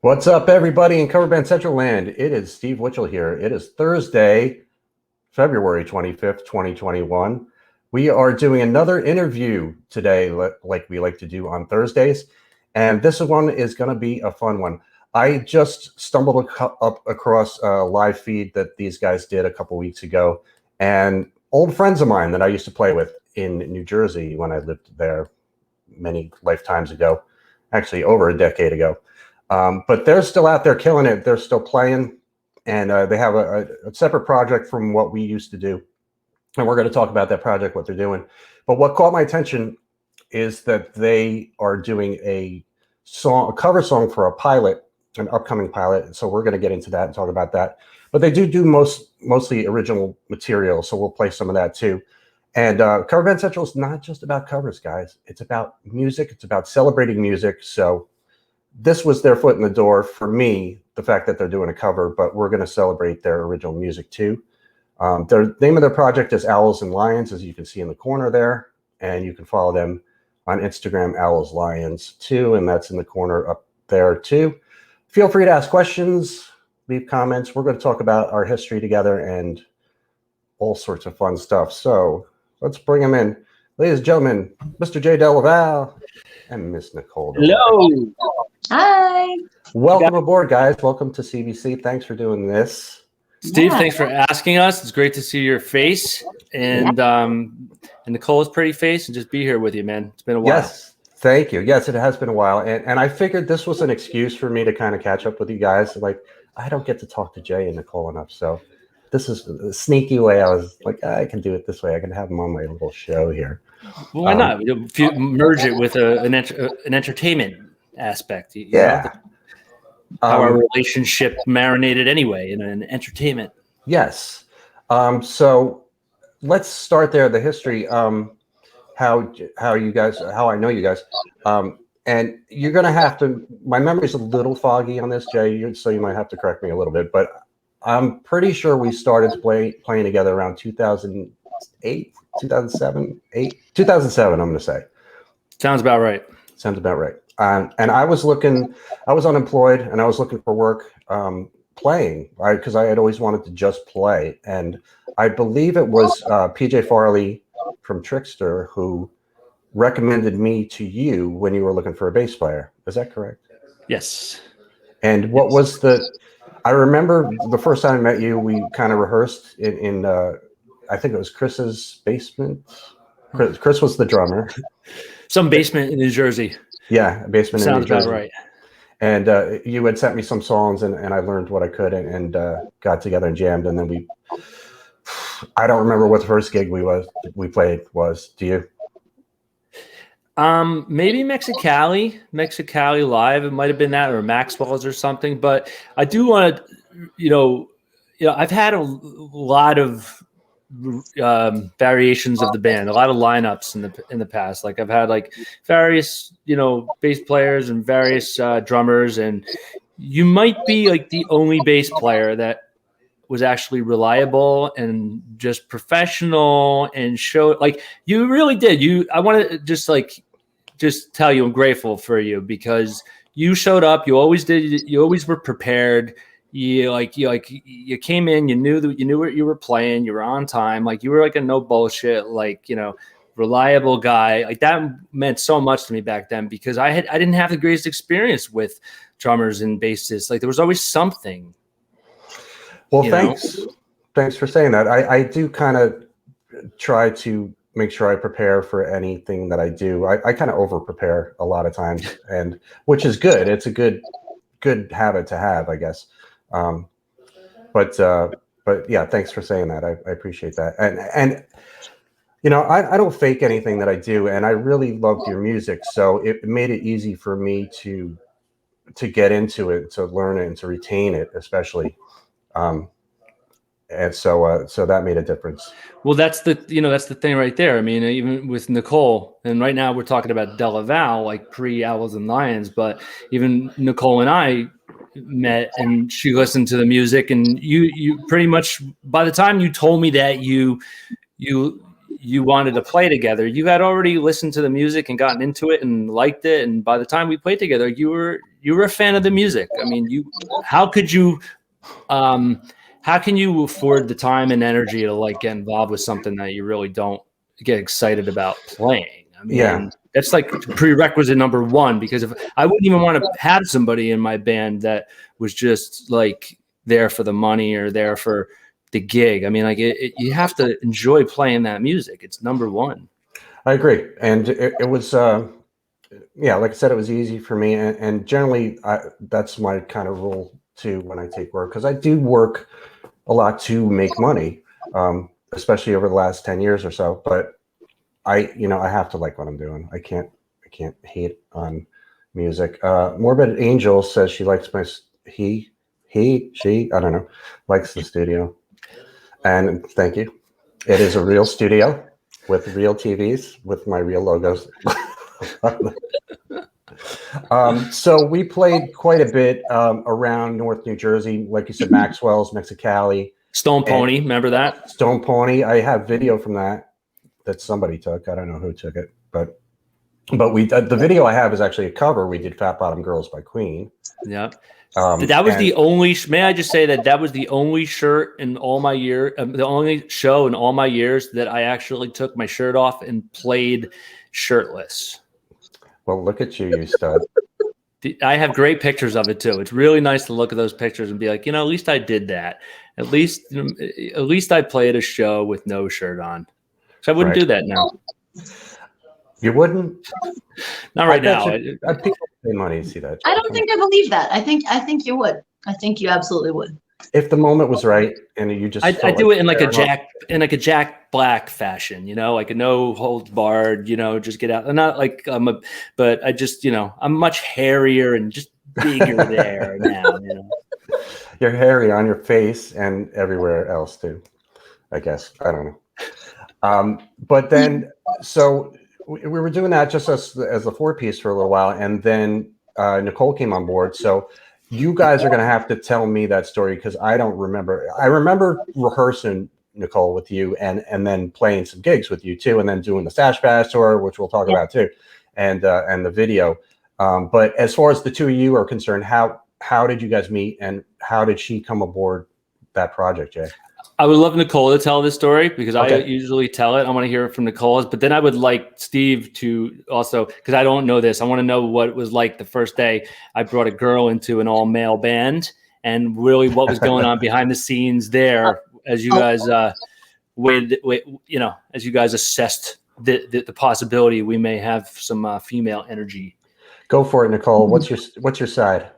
What's up, everybody in Cover Band Central Land? It is Steve Witchell here. It is Thursday, February 25th, 2021. We are doing another interview today, like we like to do on Thursdays. And this one is going to be a fun one. I just stumbled up across a live feed that these guys did a couple weeks ago. And old friends of mine that I used to play with in New Jersey when I lived there many lifetimes ago, actually over a decade ago. But they're still out there killing it. They're still playing, and they have a separate project from what we used to do. And we're going to talk about that project, what they're doing. But what caught my attention is that they are doing a cover song for a pilot, an upcoming pilot. So we're going to get into that and talk about that. But they do mostly original material, so we'll play some of that too. And Cover Band Central is not just about covers, guys. It's about music. It's about celebrating music. So this was their foot in the door for me, the fact that they're doing a cover, but we're going to celebrate their original music too. The name of their project is Owls and Lions, as you can see in the corner there, and you can follow them on Instagram, Owls Lions too, and that's in the corner up there too. Feel free to ask questions, leave comments. We're going to talk about our history together and all sorts of fun stuff. So let's bring them in. Ladies and gentlemen, Mr. J. Della and Miss Nicole. Hello. Hi. Welcome aboard, guys. Welcome to CBC. Thanks for doing this. Steve, thanks for asking us. It's great to see your face. And Nicole's pretty face and just be here with you, man. It's been a while. Yes, thank you. Yes, it has been a while. And I figured this was an excuse for me to kind of catch up with you guys. Like, I don't get to talk to Jay and Nicole enough. So this is a sneaky way. I was like, I can do it this way. I can have them on my little show here. Well, why not? If you merge it with an entertainment aspect. You know, how our relationship marinated anyway in an entertainment. Yes. So let's start there. The history. How you guys? How I know you guys. And you're gonna have to. My memory's a little foggy on this, Jay. So you might have to correct me a little bit. But I'm pretty sure we started playing together around 2008, 2007, 2007. I'm gonna say. Sounds about right. Sounds about right. And I was unemployed and I was looking for work playing, because I had always wanted to just play. And I believe it was PJ Farley from Trickster who recommended me to you when you were looking for a bass player. Is that correct? Yes. And what was I remember the first time I met you, we kind of rehearsed in I think it was Chris's basement. Chris was the drummer. Some basement in New Jersey. Yeah, a basement in New Jersey. Sounds about right. And you had sent me some songs, and I learned what I could, and got together and jammed. And then I don't remember what the first gig we played was. Do you? Maybe Mexicali Live. It might have been that, or Maxwell's or something. But I do want to, I've had a lot of variations of the band, a lot of lineups in the past. Like I've had like various bass players and various drummers, and you might be like the only bass player that was actually reliable and just professional and show like you really did. I want to just tell you I'm grateful for you because you showed up. You always did. You always were prepared. You came in, you knew what you were playing, you were on time, like you were like a no bullshit, reliable guy. Like that meant so much to me back then because I didn't have the greatest experience with drummers and bassists. Like there was always something. Well, thanks for saying that. I do kind of try to make sure I prepare for anything that I do. I kind of over prepare a lot of times, and which is good. It's a good habit to have, I guess. But yeah, thanks for saying that. I appreciate that. And I don't fake anything that I do, and I really loved your music, so it made it easy for me to get into it, to learn it, and to retain it, especially. And so that made a difference. Well, that's the thing right there. I mean, even with Nicole, and right now we're talking about Della Valle, like pre Owls and Lions, but even Nicole and I met and she listened to the music, and you pretty much by the time you told me that you you wanted to play together, you had already listened to the music and gotten into it and liked it. And by the time we played together, you were a fan of the music. I mean, how can you afford the time and energy to like get involved with something that you really don't get excited about playing? I mean, that's like prerequisite number one, because if I wouldn't even want to have somebody in my band that was just like there for the money or there for the gig. I mean, like you have to enjoy playing that music. It's number one. I agree. And it was, like I said, it was easy for me. And generally, that's my kind of rule too when I take work, because I do work a lot to make money, especially over the last 10 years or so. But I have to like what I'm doing. I can't hate on music. Morbid Angel says she likes she, I don't know, likes the studio. And thank you. It is a real studio with real TVs with my real logos. So we played quite a bit around North New Jersey. Like you said, Maxwell's, Mexicali. Stone Pony, remember that? Stone Pony. I have video from that somebody took. I don't know who took it, but we the video I have is actually a cover. We did Fat Bottom Girls by Queen. Yeah. That was the only. May I just say that was the only shirt in all my the only show in all my years that I actually took my shirt off and played shirtless. Well, look at you stud. I have great pictures of it too. It's really nice to look at those pictures and be like, at least I did that. At least I played a show with no shirt on. So I wouldn't do that now. You wouldn't? Not right now. People pay money to see that. I don't think I believe that. I think you would. I think you absolutely would. If the moment was right and you just I do it in like a Jack Black fashion, like a no holds barred, just get out. I'm not like but I just, I'm much hairier and just bigger there now, You're hairy on your face and everywhere else too, I guess. I don't know. But then, so we were doing that just as a 4-piece for a little while, and then Nicole came on board. So you guys are going to have to tell me that story, because I don't remember. I remember rehearsing, Nicole, with you, and then playing some gigs with you too, and then doing the Stash Bash tour, which we'll talk about too, and the video. But as far as the two of you are concerned, how did you guys meet, and how did she come aboard that project, Jay? I would love Nicole to tell this story, because I usually tell it. I want to hear it from Nicole, but then I would like Steve to also, because I don't know this. I want to know what it was like the first day I brought a girl into an all-male band, and really what was going on behind the scenes there as you guys as you guys assessed the possibility we may have some female energy. Go for it, Nicole. What's your side?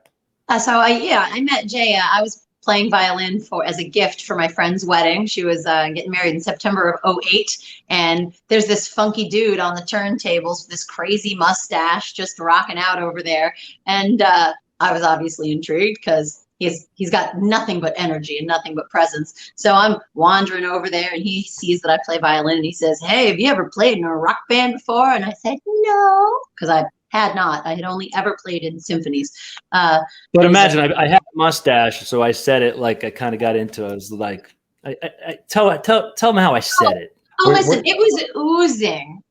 I met Jay. I was playing violin as a gift for my friend's wedding. She was getting married in September of 2008. And there's this funky dude on the turntables with this crazy mustache just rocking out over there. And I was obviously intrigued, because he's got nothing but energy and nothing but presence. So I'm wandering over there, and he sees that I play violin, and he says, "Hey, have you ever played in a rock band before?" And I said, "No," because I had not. I had only ever played in symphonies. But imagine, I had a mustache, so I said it like I kind of got into it. I was like, tell them how I said it. Oh, listen, it was oozing.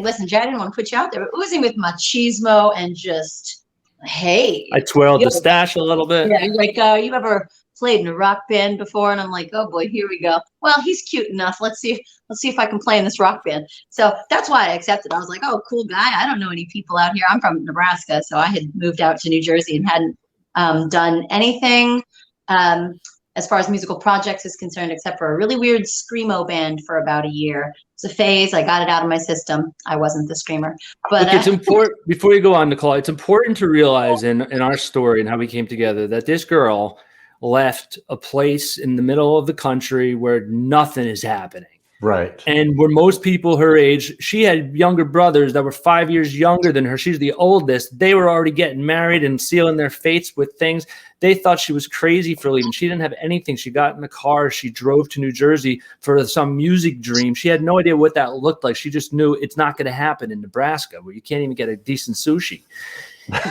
Listen, Jay, I didn't want to put you out there, but oozing with machismo and just, hey. I twirled the stash a little bit. Yeah, like, you ever played in a rock band before? And I'm like, oh boy, here we go. Well, he's cute enough. Let's see if I can play in this rock band. So that's why I accepted. I was like, oh, cool guy. I don't know any people out here. I'm from Nebraska, so I had moved out to New Jersey and hadn't done anything as far as musical projects is concerned, except for a really weird screamo band for about a year. It's a phase. I got it out of my system. I wasn't the screamer. But look, it's important, before you go on, Nicole, it's important to realize in our story and how we came together that this girl left a place in the middle of the country where nothing is happening. Right. And where most people her age, she had younger brothers that were 5 years younger than her. She's the oldest. They were already getting married and sealing their fates with things. They thought she was crazy for leaving. She didn't have anything. She got in the car. She drove to New Jersey for some music dream. She had no idea what that looked like. She just knew it's not going to happen in Nebraska, where you can't even get a decent sushi.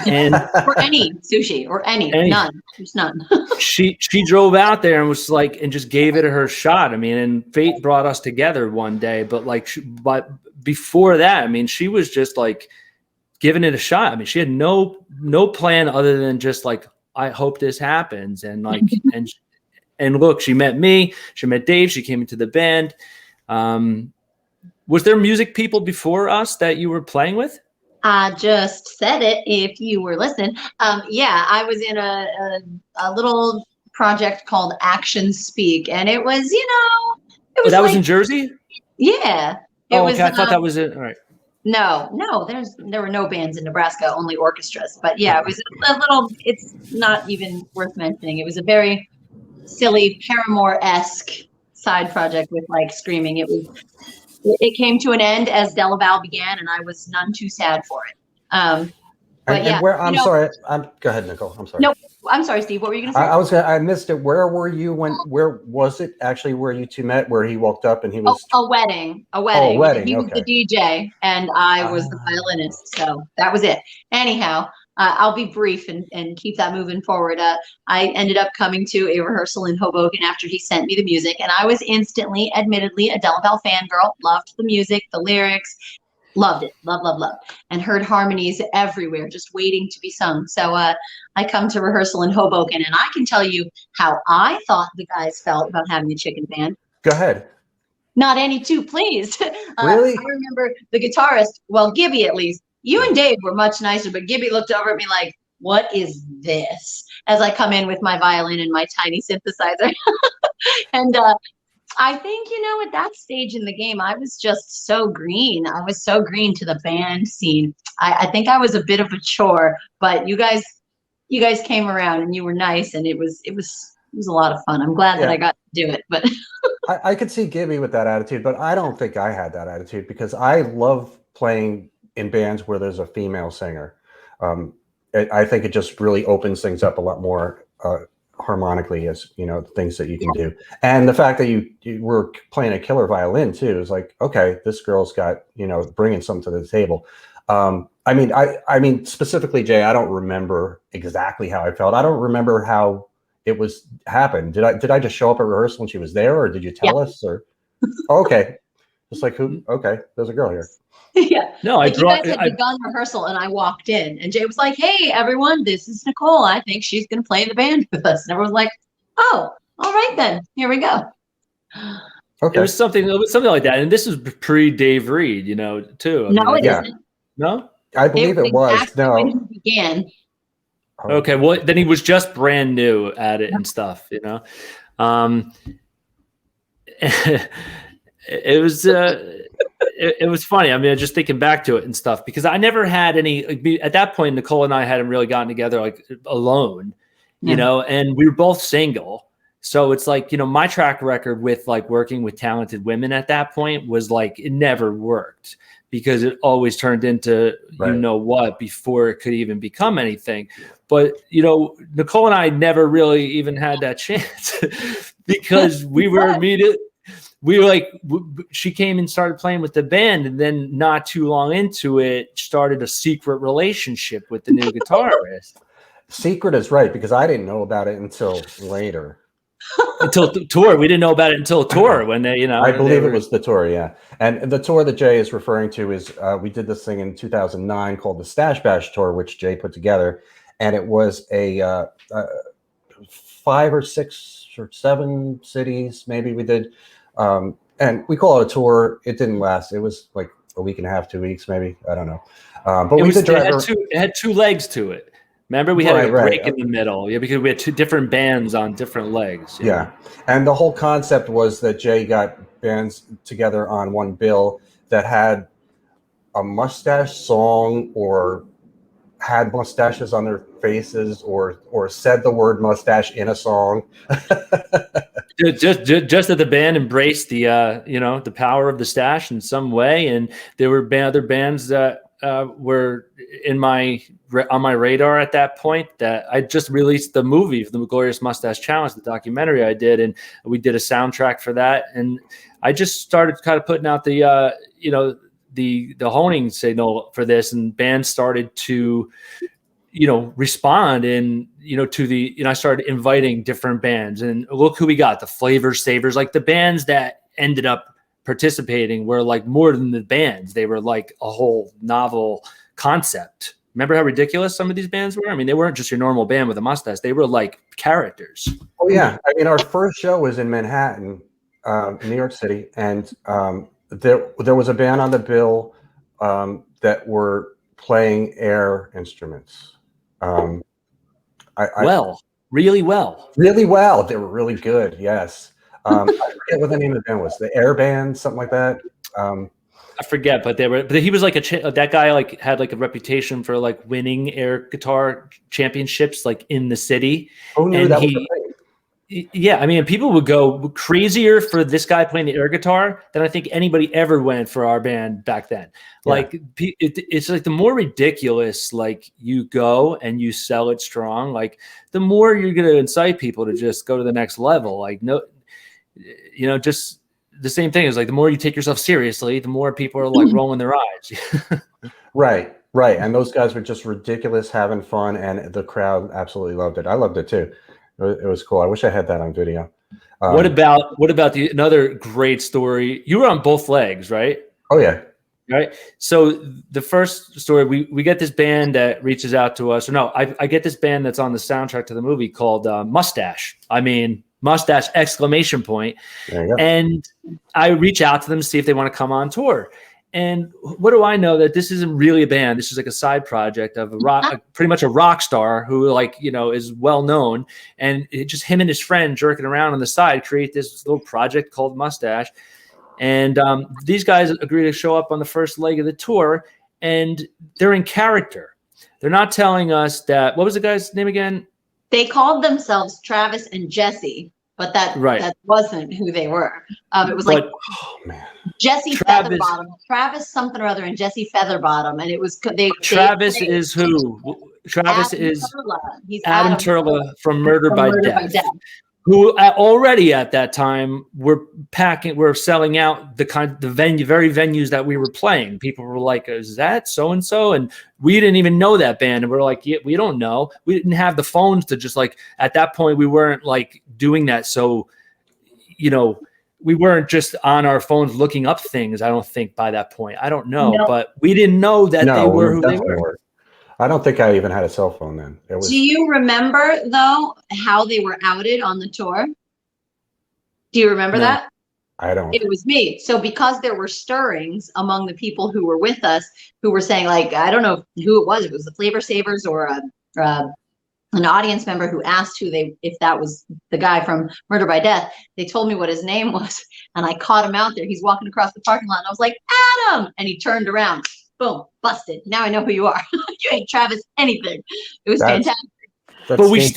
And or any sushi or none. There's none. she drove out there and was like, and just gave it her shot. I mean, and fate brought us together one day, but like, but before that, I mean, she was just like giving it a shot. I mean, she had no plan other than just like, I hope this happens. And like, and look, she met me, she met Dave, she came into the band. Was there music people before us that you were playing with? I just said it if you were listening. Yeah, I was in a little project called Action Speak, and it was, it was that was in Jersey? Yeah. It was, okay. I thought that was it. All right. No, there were no bands in Nebraska, only orchestras. But yeah, it was a little, it's not even worth mentioning. It was a very silly Paramore-esque side project with like screaming. It came to an end as Della Valle began, and I was none too sad for it. But yeah, sorry. Go ahead, Nicole. I'm sorry. No, I'm sorry, Steve. What were you going to say? I missed it. Where were you where was it actually where you two met, where he walked up and he was? A wedding. Oh, a wedding. He was the DJ and I was the violinist. So that was it. Anyhow, I'll be brief and keep that moving forward. I ended up coming to a rehearsal in Hoboken after he sent me the music, and I was instantly, admittedly, a Della Valle fangirl. Loved the music, the lyrics. Loved it. Love. And heard harmonies everywhere, just waiting to be sung. So I come to rehearsal in Hoboken, and I can tell you how I thought the guys felt about having a chicken band. Go ahead. Not any too pleased. Really? I remember the guitarist, well, Gibby at least. You and Dave were much nicer, but Gibby looked over at me like, what is this? As I come in with my violin and my tiny synthesizer. And I think, at that stage in the game, I was just so green. I was so green to the band scene. I think I was a bit of a chore, but you guys came around and you were nice, and it was a lot of fun. I'm glad that I got to do it. But I could see Gibby with that attitude, but I don't think I had that attitude because I love playing in bands where there's a female singer. I think it just really opens things up a lot more harmonically, as things that you can do. And the fact that you were playing a killer violin too is like, okay, this girl's got bringing something to the table. I mean specifically, Jay, I don't remember exactly how I felt. I don't remember how it was happened. Did I just show up at rehearsal and she was there, or did you tell us? Or okay, just like who? Okay, there's a girl here. Yeah. No, you guys had begun rehearsal, and I walked in, and Jay was like, "Hey, everyone, this is Nicole. I think she's going to play in the band with us." And everyone was like, "Oh, all right then. Here we go." Okay. It was something like that, and this is pre Dave Reed, too. It isn't. No, I believe it was. No, when he began. Okay, well then he was just brand new at it and stuff, It was it was funny. I mean, just thinking back to it and stuff, because I never had any at that point. Nicole and I hadn't really gotten together like alone, and we were both single. So it's like, my track record with like working with talented women at that point was like, it never worked because it always turned into, what, before it could even become anything. But, Nicole and I never really even had that chance because we were immediate. We were like, she came and started playing with the band, and then not too long into it, started a secret relationship with the new guitarist. Secret is right, because I didn't know about it until later. Until tour. We didn't know about it until tour when they, I believe it was the tour, yeah. And the tour that Jay is referring to is we did this thing in 2009 called the Stash Bash Tour, which Jay put together. And it was a 5 or 6 or 7 cities, maybe we did. And we call it a tour. It didn't last. It was like a week and a half, 2 weeks, maybe. I don't know. But it had 2 legs to it. Remember, we had a break in the middle, because we had 2 different bands on different legs. Yeah, and the whole concept was that Jay got bands together on one bill that had a mustache song, or had mustaches on their faces, or said the word mustache in a song. just that the band embraced the the power of the stash in some way, and there were other bands that were on my radar at that point. That I just released the movie, the Glorious Mustache Challenge, the documentary I did, and we did a soundtrack for that. And I just started kind of putting out the honing signal for this, and bands started to respond and, I started inviting different bands, and look who we got, the Flavor Savers, like the bands that ended up participating were like more than the bands. They were like a whole novel concept. Remember how ridiculous some of these bands were? I mean, they weren't just your normal band with a mustache. They were like characters. Oh yeah. I mean, our first show was in Manhattan, New York City. And there was a band on the bill that were playing air instruments. Really well. Really well. They were really good. Yes. I forget what the name of the band was. The Air Band, something like that. I forget, but he was like that guy like had like a reputation for like winning air guitar championships like in the city. Who knew that was a thing? Yeah, I mean, people would go crazier for this guy playing the air guitar than I think anybody ever went for our band back then. Yeah. Like, it's like the more ridiculous, like, you go and you sell it strong, like, the more you're going to incite people to just go to the next level. Like, just the same thing is like the more you take yourself seriously, the more people are like rolling their eyes. Right. And those guys were just ridiculous, having fun, and the crowd absolutely loved it. I loved it too. It was cool. I wish I had that on video. What about another great story? You were on both legs, right? Oh yeah. Right. So the first story, we get this band that reaches out to us. Or no, I get this band that's on the soundtrack to the movie called Mustache. I mean, Mustache ! There you go. And I reach out to them to see if they want to come on tour. And what do I know that this isn't really a band? This is like a side project of pretty much a rock star who is well known, and just him and his friend jerking around on the side create this little project called Mustache. And these guys agree to show up on the first leg of the tour, and they're in character. They're not telling us that. What was the guy's name again? They called themselves Travis and Jesse, but that wasn't who they were. It was Jesse Featherbottom, Travis something or other, and Jesse Featherbottom, and it was Travis is who? Travis is Adam Turla from Murder by Death. Who already at that time we're selling out the very venues that we were playing. People were like, "Is that so and so?" And we didn't even know that band, and we're like, "Yeah, we don't know." We didn't have the phones to just like at that point. We weren't like doing that, so we weren't just on our phones looking up things. I don't think by that point. I don't know, but we didn't know that they were who they were. I don't think I even had a cell phone then. Do you remember, though, how they were outed on the tour? Do you remember that? I don't. It was me. So because there were stirrings among the people who were with us, who were saying, like, I don't know who it was. It was the Flavor Savers or an audience member who asked if that was the guy from Murder by Death. They told me what his name was, and I caught him out there. He's walking across the parking lot, and I was like, Adam! And he turned around. Boom, busted. Now I know who you are. You ain't Travis anything. It was fantastic. But we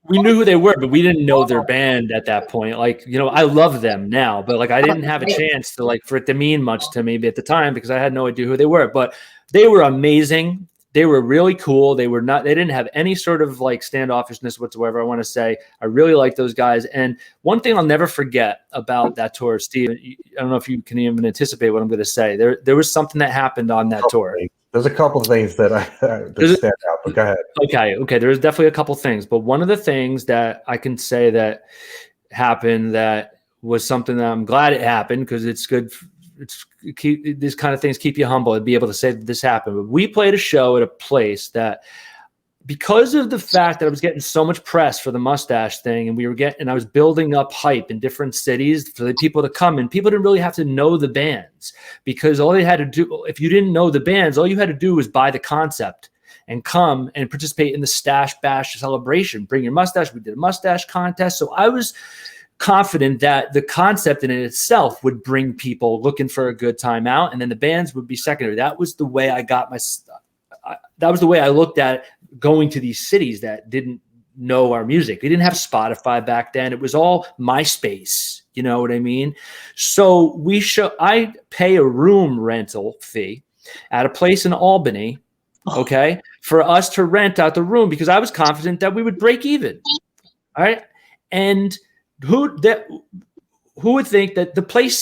knew who they were, but we didn't know their band at that point. Like, I love them now, but like I didn't have a chance to like for it to mean much to me at the time because I had no idea who they were. But they were amazing. They were really cool. They didn't have any sort of like standoffishness whatsoever. I want to say I really like those guys. And one thing I'll never forget about that tour, Steve, I don't know if you can even anticipate what I'm going to say. There was something that happened on that tour. There's a couple of things that stand out, but go ahead. Okay. There's definitely a couple of things, but one of the things that I can say that happened that was something that I'm glad it happened because it's good. These kind of things keep you humble and be able to say that this happened. But we played a show at a place that, because of the fact that I was getting so much press for the mustache thing, and I was building up hype in different cities for the people to come, and people didn't really have to know the bands because all they had to do, if you didn't know the bands, all you had to do was buy the concept and come and participate in the Stash Bash celebration. Bring your mustache. We did a mustache contest. So I was confident that the concept in it itself would bring people looking for a good time out, and then the bands would be secondary. That was the way I got that was the way I looked at going to these cities that didn't know our music. They didn't have Spotify back then. It was all MySpace. You know what I mean? So I pay a room rental fee at a place in Albany, okay, for us to rent out the room because I was confident that we would break even. All right. And who would think that the place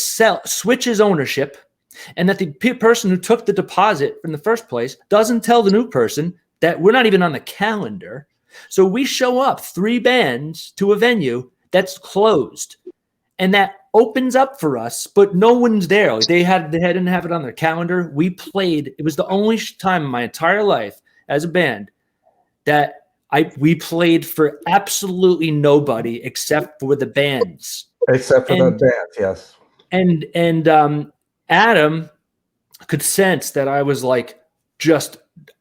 switches ownership and that the person who took the deposit in the first place doesn't tell the new person that we're not even on the calendar. So we show up 3 bands to a venue that's closed, and that opens up for us, but no one's there. Like they didn't have it on their calendar. We played. It was the only time in my entire life as a band that we played for absolutely nobody except for the bands. Except for the bands, yes. And Adam could sense that I was like,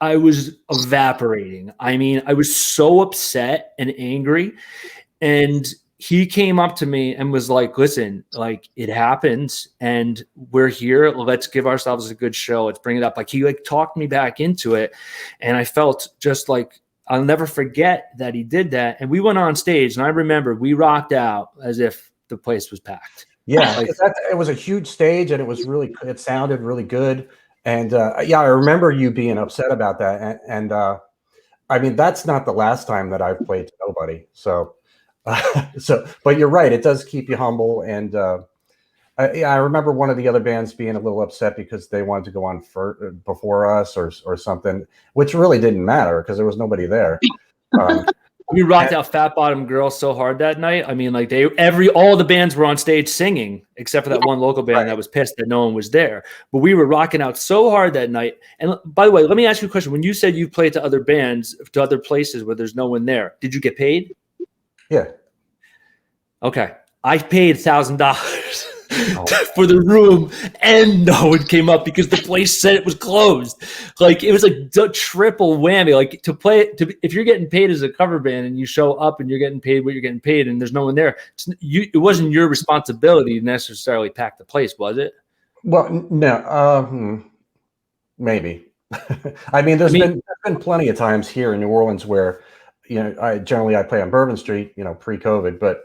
I was evaporating. I mean, I was so upset and angry. And he came up to me and was like, listen, like it happens and we're here. Let's give ourselves a good show. Let's bring it up. Like he like talked me back into it. And I felt just like, I'll never forget that he did that. And we went on stage and I remember we rocked out as if the place was packed. Yeah, like, it was a huge stage and it sounded really good. And yeah, I remember you being upset about that. And I mean, that's not the last time that I've played to nobody. So, but you're right. It does keep you humble. And I remember one of the other bands being a little upset because they wanted to go on before us or something, which really didn't matter because there was nobody there. We rocked out Fat Bottom Girl so hard that night. I mean, like all the bands were on stage singing except for that one local band that was pissed that no one was there. But we were rocking out so hard that night. And by the way, let me ask you a question. When you said you played to other bands, to other places where there's no one there, did you get paid? Yeah. Okay. I paid $1,000 for the room and no one came up because the place said it was closed. Like it was like triple whammy. Like if you're getting paid as a cover band and you show up and you're getting paid what you're getting paid and there's no one there, it wasn't your responsibility to necessarily pack the place, was it? Well, no, maybe. I mean, there's been plenty of times here in New Orleans where, you know, I play on Bourbon Street, you know, pre-COVID, but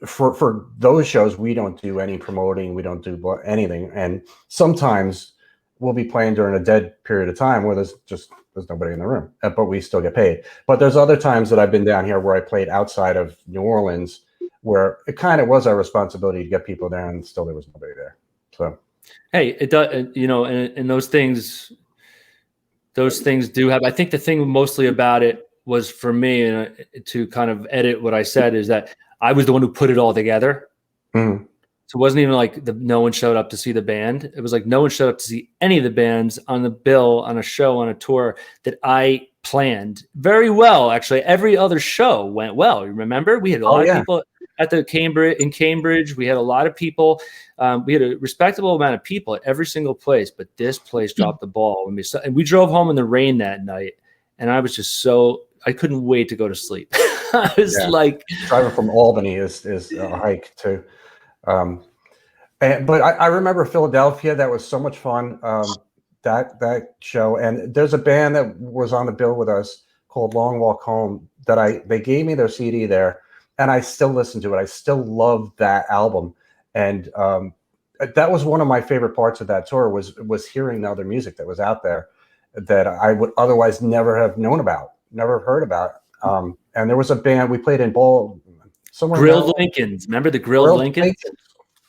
for those shows, we don't do any promoting. We don't do anything. And sometimes we'll be playing during a dead period of time where there's nobody in the room, but we still get paid. But there's other times that I've been down here where I played outside of New Orleans where it kind of was our responsibility to get people there and still there was nobody there. So, hey, it does, you know, and those things do have, I think the thing mostly about it was for me to kind of edit what I said is that I was the one who put it all together. Mm-hmm. So it wasn't even like no one showed up to see the band. It was like no one showed up to see any of the bands on the bill, on a show, on a tour that I planned very well. Actually, every other show went well. You remember? We had a lot of people at the Cambridge. We had a lot of people. We had a respectable amount of people at every single place, but this place dropped the ball. And we drove home in the rain that night, and I was just I couldn't wait to go to sleep. I was like, driving from Albany is a hike too. But I remember Philadelphia. That was so much fun. That show, and there's a band that was on the bill with us called Long Walk Home that they gave me their CD there, and I still listen to it. I still love that album, and that was one of my favorite parts of that tour was hearing the other music that was out there that I would otherwise never have known about, never heard about. And there was a band we played in somewhere. Grilled Lincolns. Remember the Grilled Lincolns?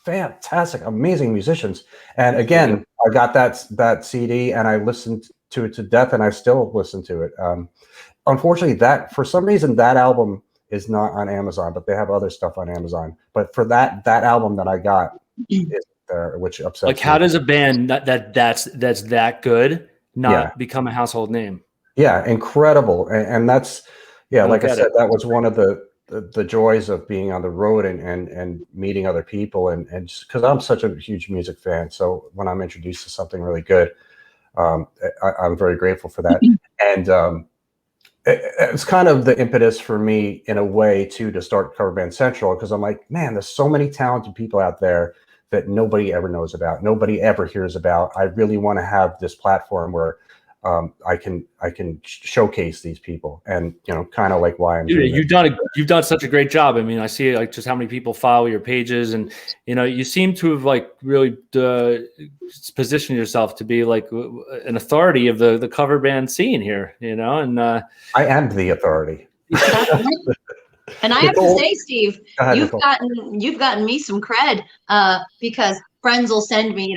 Fantastic, amazing musicians. And again, I got that CD and I listened to it to death, and I still listen to it. Unfortunately, for some reason that album is not on Amazon, but they have other stuff on Amazon. But for that album that I got is there, which upsets like, me. how does a band that's that good not become a household name? Yeah, incredible. And that's like I said, that was one of the joys of being on the road and meeting other people, and just because I'm such a huge music fan, so when I'm introduced to something really good, I'm very grateful for that. And it's kind of the impetus for me in a way too to start Cover Band Central, because I'm like, man, there's so many talented people out there that nobody ever knows about, nobody ever hears about. I really want to have this platform where I can showcase these people, and kind of like why I'm doing you've done such a great job. I mean, I see like just how many people follow your pages, and you seem to have like really positioned yourself to be like an authority of the cover band scene here, and I am the authority. And I have to say, Steve, you've gotten me some cred because friends will send me,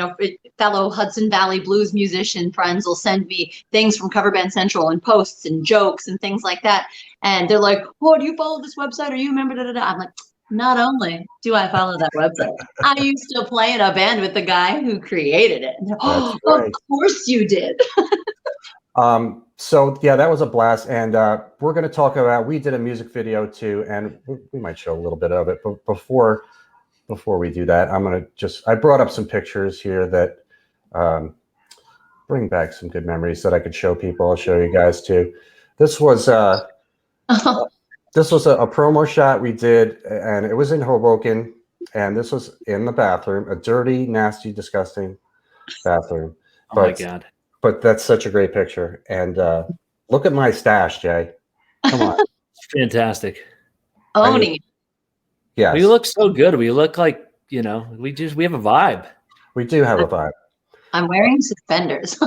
fellow Hudson Valley blues musician friends will send me things from Cover Band Central and posts and jokes and things like that. And they're like, "Oh, do you follow this website? Are you a member?" I'm like, not only do I follow that website, I used to play in a band with the guy who created it. That's Of right. course you did. So yeah, that was a blast. And we're going to talk about, we did a music video too, and we might show a little bit of it. But before we do that, I brought up some pictures here that bring back some good memories that I could show people. I'll show you guys too. This was a promo shot we did, and it was in Hoboken, and this was in the bathroom, a dirty, nasty, disgusting bathroom. Oh my God. But that's such a great picture. And look at my stash, Jay. Come on. It's fantastic. Owning it. Yes. We look so good. We look like, we have a vibe. We do have a vibe. I'm wearing suspenders.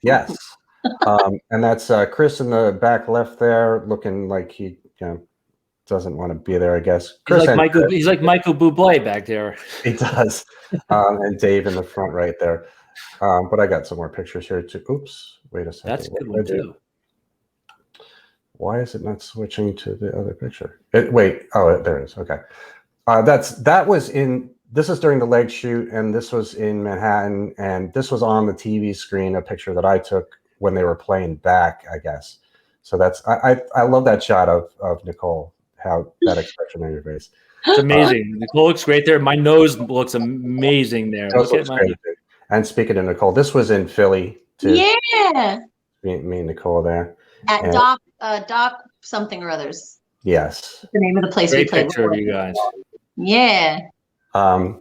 Yes. And that's Chris in the back left there, looking like he doesn't want to be there, I guess. Chris he's like Michael Bublé back there. He does. And Dave in the front right there. But I got some more pictures here too. Oops, wait a second. That's a good one too. Why is it not switching to the other picture? Wait, oh, there it is. Okay. This is during the leg shoot, and this was in Manhattan, and this was on the TV screen, a picture that I took when they were playing back, I guess. So that's, I love that shot of Nicole, how that expression on your face. It's amazing. Nicole looks great there. My nose looks amazing there. Look at my. And speaking of Nicole, this was in Philly too. Yeah. Me and Nicole there. At Doc something or others. Yes. The name of the place Great we played. Picture of you guys. Yeah. And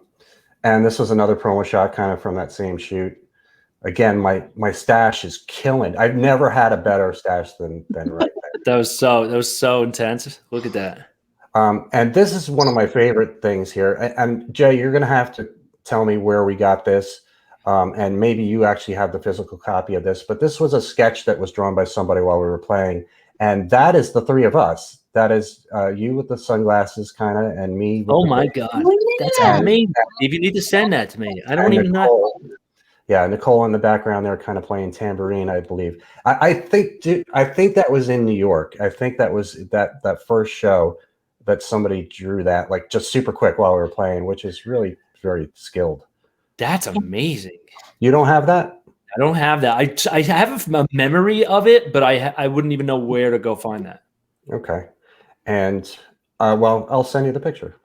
this was another promo shot kind of from that same shoot. Again, my stash is killing. I've never had a better stash than right there. That was so intense. Look at that. And this is one of my favorite things here. And Jay, you're going to have to tell me where we got this. And maybe you actually have the physical copy of this, but this was a sketch that was drawn by somebody while we were playing. And that is the three of us. That is you with the sunglasses kind of, and me. Oh my God. That's amazing. If you need to send that to me. I don't even know. Yeah, Nicole in the background there kind of playing tambourine, I believe. I think that was in New York. I think that was that first show that somebody drew that, like, just super quick while we were playing, which is really very skilled. That's amazing. You don't have that? I don't have that. I have a memory of it, but I wouldn't even know where to go find that. Okay. And well, I'll send you the picture.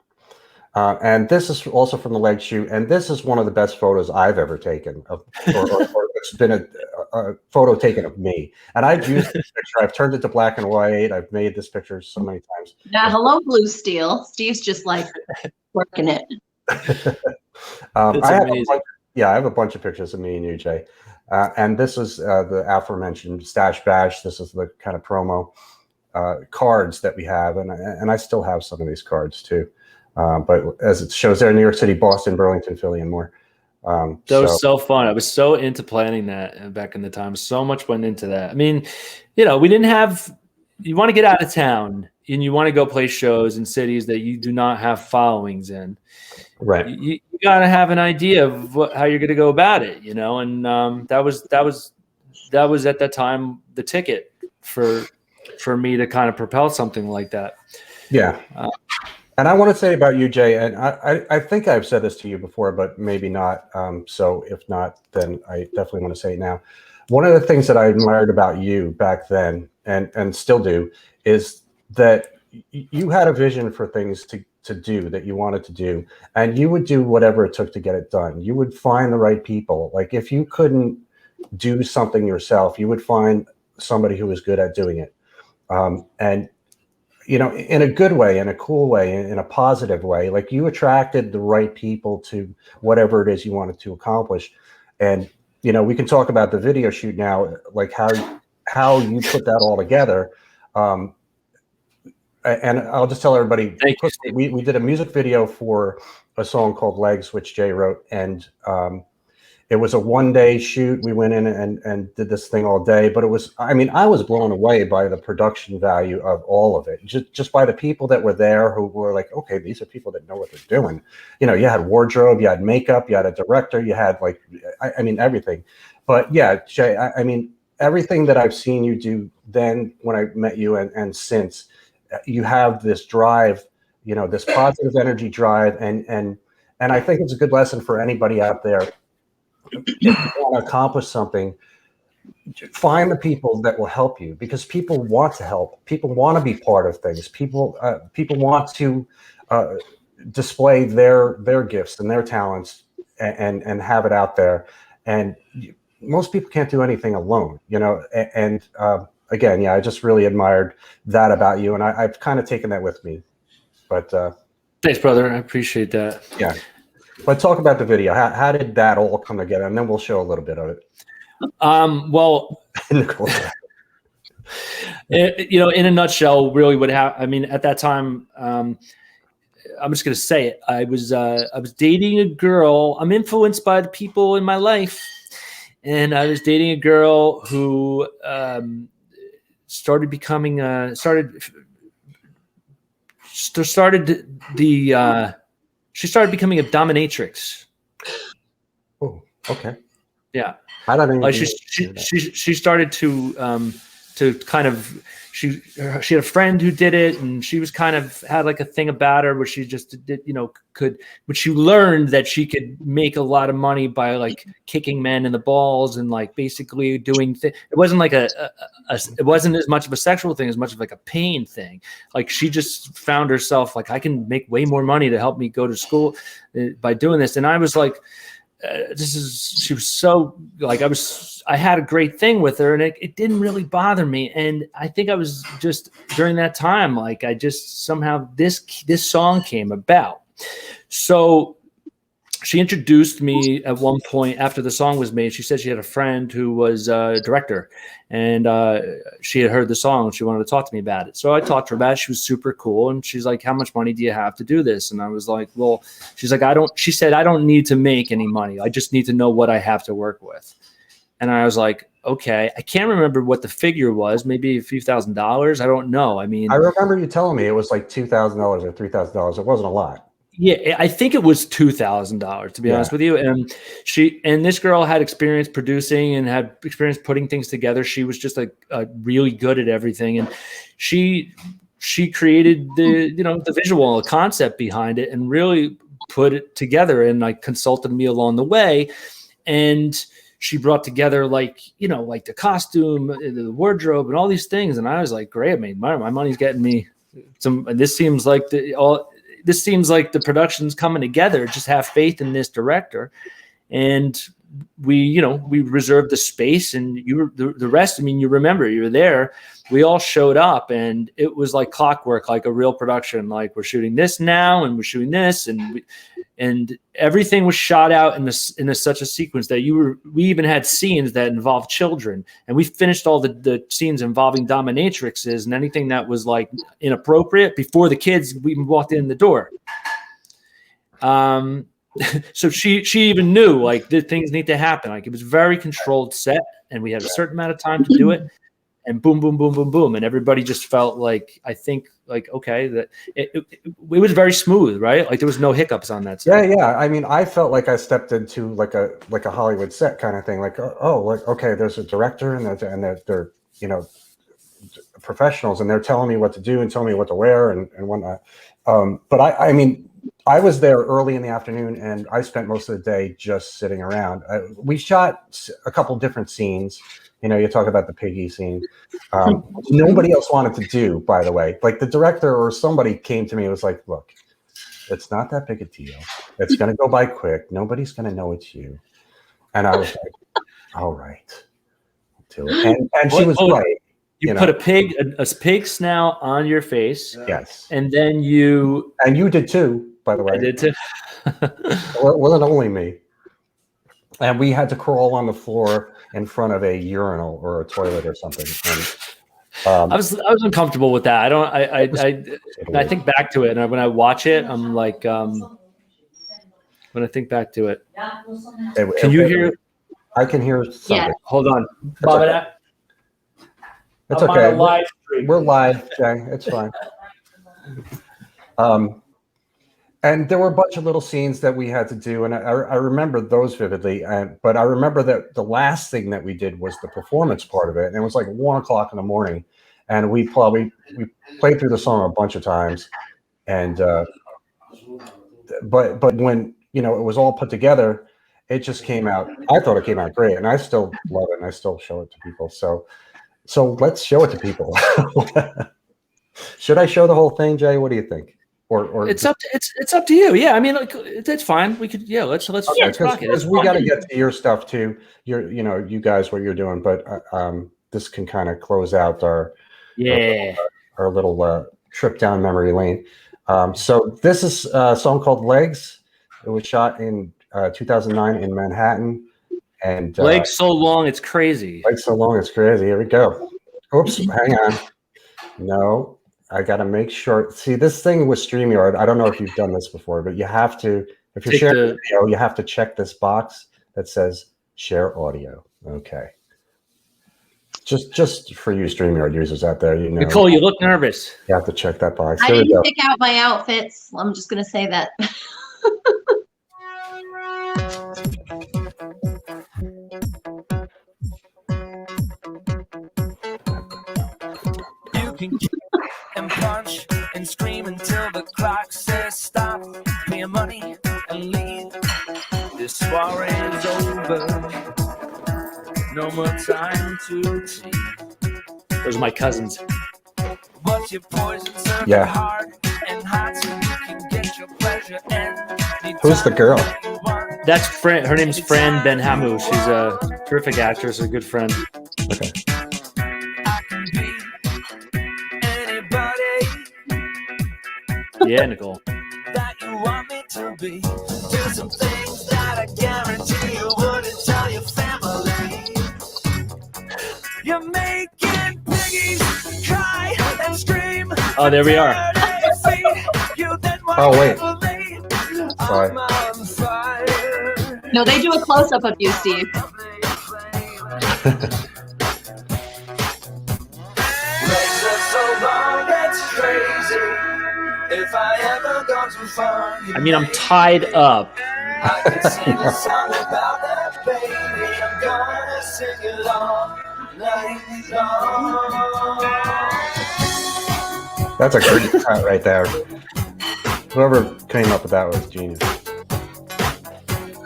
And this is also from the leg shoot, and this is one of the best photos I've ever taken or it's been a photo taken of me. And I've used this picture. I've turned it to black and white. I've made this picture so many times. Now, hello, Blue Steel. Steve's just like working it. I have a bunch of pictures of me and you, Jay. And this is the aforementioned Stash Bash. This is the kind of promo cards that we have, and I still have some of these cards too. But as it shows there, New York City, Boston, Burlington, Philly, and more. That was so fun. I was so into planning that back in the time. So much went into that. I mean, we didn't have. You want to get out of town and you want to go play shows in cities that you do not have followings in. Right. You got to have an idea of how you're going to go about it, and that was at that time the ticket for me to kind of propel something like that. Yeah. And I want to say about you, Jay, and I think I've said this to you before, but maybe not. So if not, then I definitely want to say it now. One of the things that I admired about you back then, and still do, is that you had a vision for things to do that you wanted to do, and you would do whatever it took to get it done. You would find the right people. Like, if you couldn't do something yourself, you would find somebody who was good at doing it. And in a good way, in a cool way, in a positive way, like, you attracted the right people to whatever it is you wanted to accomplish. And, we can talk about the video shoot now, like how you put that all together. And I'll just tell everybody, we did a music video for a song called Legs, which Jay wrote. And It was a 1-day shoot. We went in and did this thing all day, but it was, I mean, I was blown away by the production value of all of it. Just by the people that were there who were like, okay, these are people that know what they're doing. You know, you had wardrobe, you had makeup, you had a director, you had like, I mean, everything. But yeah, Jay, I mean, everything that I've seen you do then when I met you and since, you have this drive, you know, this positive energy drive. And I think it's a good lesson for anybody out there. If you want to accomplish something, find the people that will help you, because people want to help. People want to be part of things. People want to display their gifts and their talents and have it out there. And most people can't do anything alone, you know. And again, yeah, I just really admired that about you, and I've kind of taken that with me. But thanks, brother. I appreciate that. Yeah. But talk about the video. How did that all come together? And then we'll show a little bit of it. Well, Nicole. you know, in a nutshell, really what happened, I mean, at that time, I'm just going to say it. I was dating a girl. I'm influenced by the people in my life. And I was dating a girl who started becoming she started becoming a dominatrix. Oh, okay. Yeah. I don't even. Like she started to kind of she had a friend who did it, and she was kind of had like a thing about her where she just did, you know, but she learned that she could make a lot of money by like kicking men in the balls and like basically doing it wasn't like it wasn't as much of a sexual thing as much of like a pain thing. Like she just found herself like, I can make way more money to help me go to school by doing this. And I was like, she was so like, I had a great thing with her, and it didn't really bother me. And I think I was just during that time, like I just somehow this song came about. So she introduced me at one point after the song was made. She said she had a friend who was a director, and she had heard the song and she wanted to talk to me about it. So I talked to her about it. She was super cool. And she's like, how much money do you have to do this? And I was like, well, she's like, she said, I don't need to make any money. I just need to know what I have to work with. And I was like, okay, I can't remember what the figure was, maybe a few $1,000s. I don't know. I mean, I remember you telling me it was like $2,000 or $3,000. It wasn't a lot. Yeah, I think it was $2,000 to be honest with you. And this girl had experience producing and had experience putting things together. She was just like really good at everything, and she created the visual concept behind it and really put it together and like consulted me along the way. And she brought together like the costume, the wardrobe, and all these things. And I was like, great. I mean, my money's getting me some. This seems like the production's coming together. Just have faith in this director. And we reserved the space, and the rest. I mean, you remember, you were there. We all showed up, and it was like clockwork, like a real production. Like, we're shooting this now, and we're shooting this, and everything was shot out in such a sequence that we even had scenes that involved children, and we finished all the scenes involving dominatrixes and anything that was like inappropriate before the kids even walked in the door. So she even knew like the things need to happen. Like, it was very controlled set, and we had a certain amount of time to do it. And boom, boom, boom, boom, boom. And everybody just felt like, I think, like, okay, that it was very smooth, right? Like, there was no hiccups on that set. Yeah. I mean, I felt like I stepped into like a Hollywood set kind of thing. Like, like, okay, there's a director and they're professionals, and they're telling me what to do and telling me what to wear and whatnot. But I mean, I was there early in the afternoon, and I spent most of the day just sitting around. We shot a couple different scenes. You talk about the piggy scene. Nobody else wanted to do, by the way. Like, the director or somebody came to me and was like, look, it's not that big a deal. It's going to go by quick. Nobody's going to know it's you. And I was like, all right, I'll do it. And she was right. You put a pig snout on your face. Yes. And then you did too, by the way. I did too. It wasn't only me. And we had to crawl on the floor in front of a urinal or a toilet or something. And, I was uncomfortable with that. I think back to it, and when I watch it, I'm like, when I think back to it. Hey, Can you hear? I can hear something. Yeah. Hold on, okay. It's I'm okay. on a live stream. We're live, Jay. It's fine. And there were a bunch of little scenes that we had to do, and I remember those vividly. But I remember that the last thing that we did was the performance part of it, and it was like 1 o'clock in the morning, and we played through the song a bunch of times, and but when it was all put together, it just came out. I thought it came out great, and I still love it, and I still show it to people. So let's show it to people. Should I show the whole thing, Jay? What do you think? Or it's up to you. Yeah, I mean, like, it's fine. We could, let's rock it. Because we got to get to your stuff too. You guys, what you're doing, but this can kind of close out our little trip down memory lane. So this is a song called "Legs." It was shot in 2009 in Manhattan, and legs so long it's crazy. Legs so long it's crazy. Here we go. Oops, hang on. No. I got to make sure. See, this thing with StreamYard, I don't know if you've done this before, but you have to, if you're sharing a video, you have to check this box that says share audio. Okay. Just for you StreamYard users out there, Nicole, you look nervous. You have to check that box. I didn't pick out my outfits. I'm just going to say that. And punch and scream until the clock says stop. Pay your money and leave. This soiree is over. No more time to tea. Those are my cousins. But your poison's hard and hot, so you can get your pleasure. And who's the girl? That's Fran. Her name's Fran Benhamou. She's a terrific actress, a good friend. Okay. Yeah, Nicole. That you want me to be. Do some things that I guarantee you wouldn't tell your family. You're making piggies cry and scream. Oh, there we are. Oh, wait. Sorry. No, they do a close-up of you, Steve. If I ever go too far, I mean, I'm tied up. I can sing a song about that, baby. I'm gonna sing it all night long. That's a great cut right there. Whoever came up with that was genius.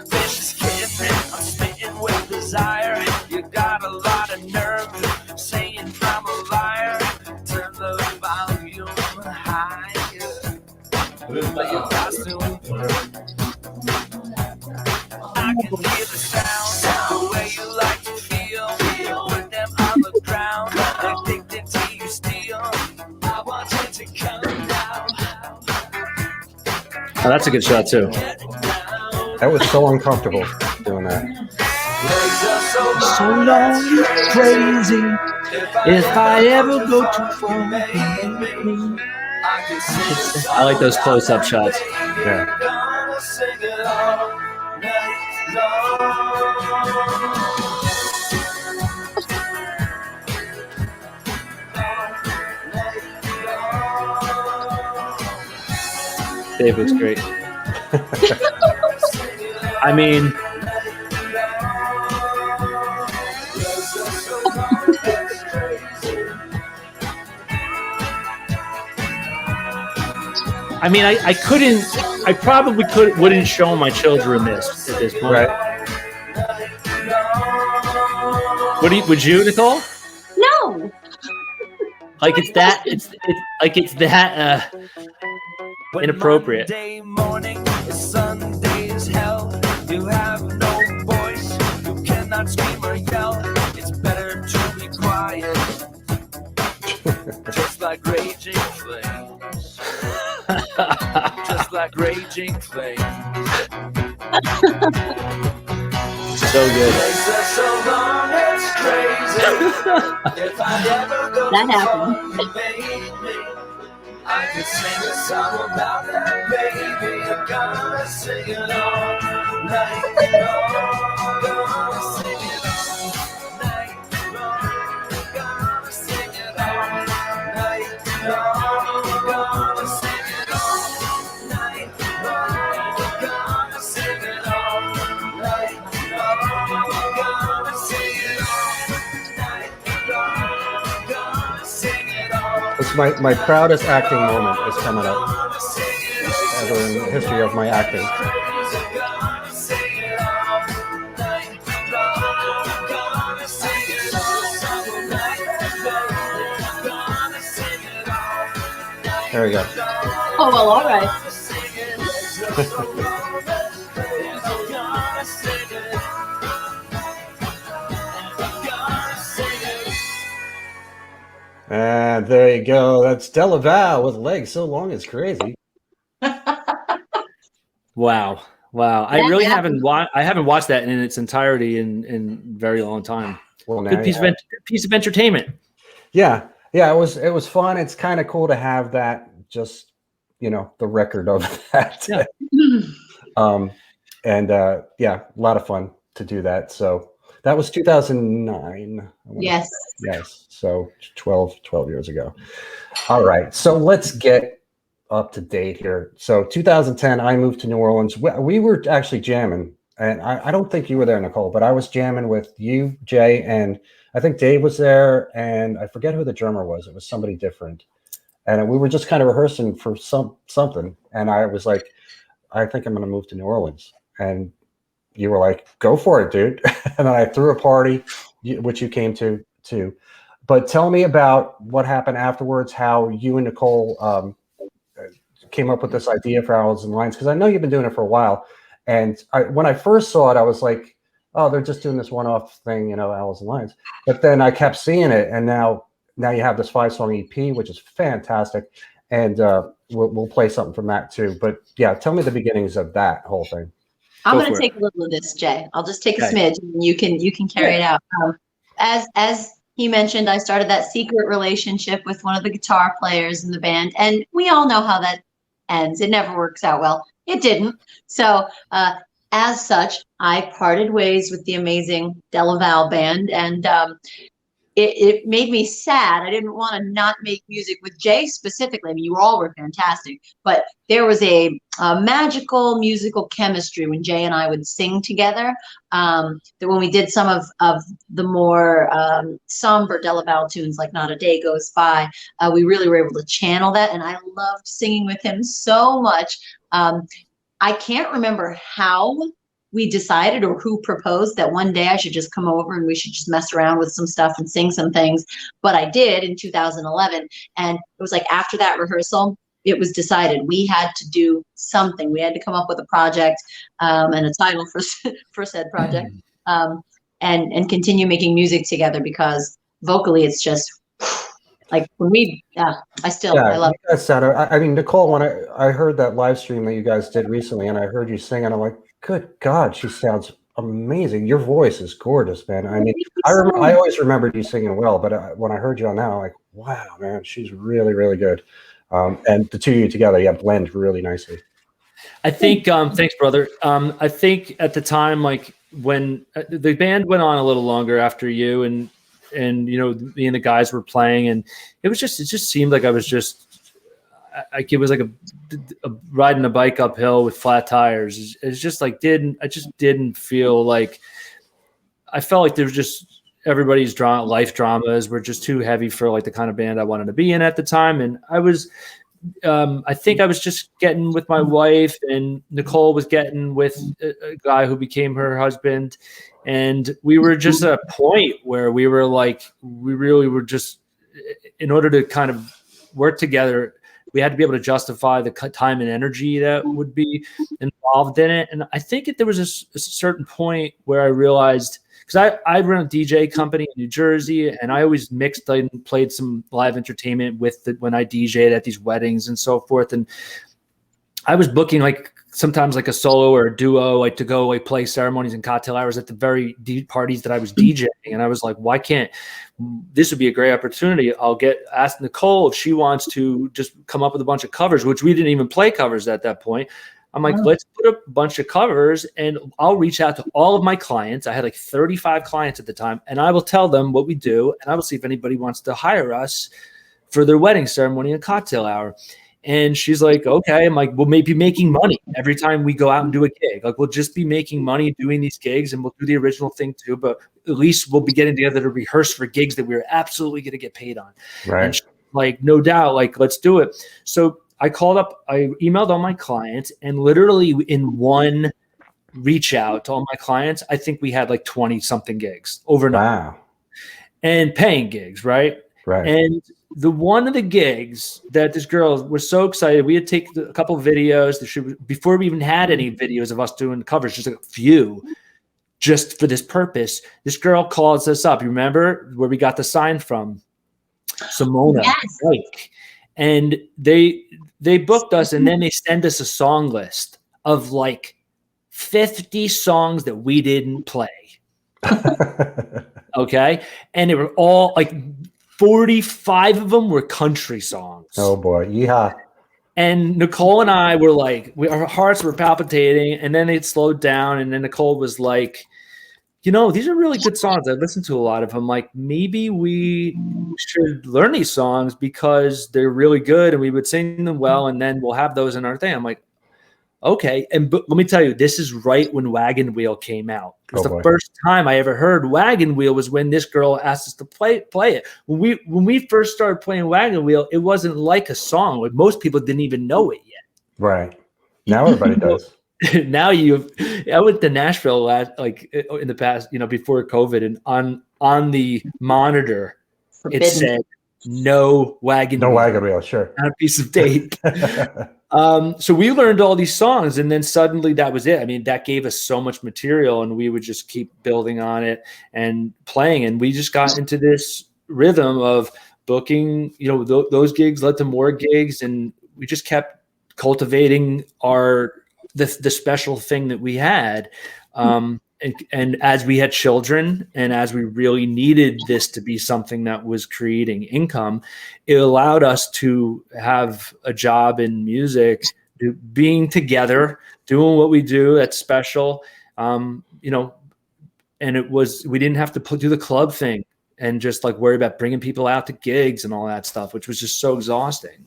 Vicious kid, I'm smitten with desire. You got a lot of nerve saying I'm a liar. Turn the volume higher. But your costume, I can hear the sound, the way you like to feel. Put them on the ground, addicted to you still. I want you to come down. Oh, that's a good shot too. That was so uncomfortable doing that. So long, crazy. If I ever go too far. I like those close-up shots. Yeah. Dave looks great. I mean, I probably wouldn't show my children this at this point. Right. Would you, Nicole? No. Like it's that inappropriate. Monday morning is Sunday is hell. You have no voice. You cannot scream or yell. It's better to be quiet. Just like raging flames. Just like raging flames. So good. So long, it's crazy. If I ever go That happened. I could sing a song about that, baby. I'm gonna sing it all night long. Gonna sing it all night long. Gonna sing it all night long. Gonna sing it all night long. Gonna sing it all night long. Gonna sing it all night long. Gonna sing it all. It's my proudest acting moment is coming up ever in the history of my acting. There we go. Oh, well, all right. And there you go. That's Della Valle with legs so long it's crazy. Wow. I really haven't watched that in its entirety in a very long time. Well, now Good piece of entertainment. Yeah, it was fun. It's kind of cool to have that, just the record of that. Yeah. Yeah, a lot of fun to do that. So that was 2009. Yes. Yes. So 12 years ago. All right. So let's get up to date here. So 2010, I moved to New Orleans. We were actually jamming, and I don't think you were there, Nicole, but I was jamming with you, Jay, and I think Dave was there, and I forget who the drummer was. It was somebody different. And we were just kind of rehearsing for something. And I was like, I think I'm going to move to New Orleans. And you were like, go for it, dude. And then I threw a party, which you came to too. But tell me about what happened afterwards, how you and Nicole came up with this idea for Owls and Lions, because I know you've been doing it for a while. And when I first saw it, I was like, oh, they're just doing this one-off thing, Owls and Lions. But then I kept seeing it, and now you have this 5-song EP, which is fantastic. And we'll play something from that too. But yeah, tell me the beginnings of that whole thing. I'm going to take a little of this, Jay. I'll just take a smidge, and you can carry it out. As he mentioned, I started that secret relationship with one of the guitar players in the band, and we all know how that ends. It never works out well. It didn't. So as such, I parted ways with the amazing Della Valle band, and it made me sad. I didn't want to not make music with Jay specifically. I mean, you all were fantastic, but there was a magical musical chemistry when Jay and I would sing together. That when we did some of the more somber Della Valle tunes, like Not a Day Goes By, we really were able to channel that, and I loved singing with him so much. I can't remember how we decided or who proposed that one day I should just come over and we should just mess around with some stuff and sing some things. But I did in 2011. And it was like after that rehearsal, it was decided we had to do something. We had to come up with a project and a title for said project and continue making music together, because vocally it's just like when we, I love it. That sounded, I mean, Nicole, when I heard that live stream that you guys did recently and I heard you sing, and I'm like, good God, she sounds amazing. Your voice is gorgeous, man. I mean, I always remembered you singing well, but when I heard you on that, I'm like, wow, man, she's really, really good. And the two of you together, blend really nicely. I think, thanks, brother. I think at the time, like when the band went on a little longer after you and me and the guys were playing, and it just seemed like I was just, it was like a riding a bike uphill with flat tires. It's just like I just didn't feel like, I felt like there was just everybody's life dramas were just too heavy for like the kind of band I wanted to be in at the time. And I was, I think I was just getting with my wife, and Nicole was getting with a guy who became her husband. And we were just at a point where we were like, we really were just, in order to kind of work together, we had to be able to justify the time and energy that would be involved in it. And I think there was a certain point where I realized, because I run a DJ company in New Jersey, and I always mixed and played some live entertainment with when I DJ'd at these weddings and so forth. And I was booking like sometimes like a solo or a duo, like to go like play ceremonies and cocktail hours at the very deep parties that I was DJing. And I was like, why can't this would be a great opportunity? I'll ask Nicole if she wants to just come up with a bunch of covers, which we didn't even play covers at that point. I'm like, let's put a bunch of covers and I'll reach out to all of my clients. I had like 35 clients at the time, and I will tell them what we do, and I will see if anybody wants to hire us for their wedding ceremony and cocktail hour. And she's like, okay. I'm like, we'll maybe be making money every time we go out and do a gig. Like, we'll just be making money doing these gigs, and we'll do the original thing too. But at least we'll be getting together to rehearse for gigs that we're absolutely going to get paid on. Right. And she's like, no doubt, like, let's do it. So I emailed all my clients, and literally in one reach out to all my clients, I think we had like 20 something gigs overnight. Wow. And paying gigs. Right. Right. And one of the gigs that this girl was so excited, we had taken a couple of videos before we even had any videos of us doing covers, just a few, just for this purpose. This girl calls us up. You remember where we got the sign from? Simona. Yes. Blake. And they booked us, and then they send us a song list of like 50 songs that we didn't play. Okay. And they were all like 45 of them were country songs. Oh boy. Yeehaw. And Nicole and I were like, our hearts were palpitating, and then it slowed down. And then Nicole was like, these are really good songs. I listened to a lot of them. Like, maybe we should learn these songs because they're really good and we would sing them well, and then we'll have those in our thing. I'm like, okay. But let me tell you, this is right when Wagon Wheel came out. It was the first time I ever heard Wagon Wheel was when this girl asked us to play it. When we first started playing Wagon Wheel, it wasn't like a song. Like, most people didn't even know it yet. Right. Now everybody does. Now I went to Nashville like in the past, before COVID, and on the monitor Forbidden. It said no wagon wheel, sure, on a piece of tape. So we learned all these songs, and then suddenly that was it. I mean, that gave us so much material, and we would just keep building on it and playing, and we just got into this rhythm of booking, those gigs led to more gigs, and we just kept cultivating the special thing that we had. And as we had children, and as we really needed this to be something that was creating income, it allowed us to have a job in music, being together, doing what we do that's special. And we didn't have to do the club thing and just like worry about bringing people out to gigs and all that stuff, which was just so exhausting.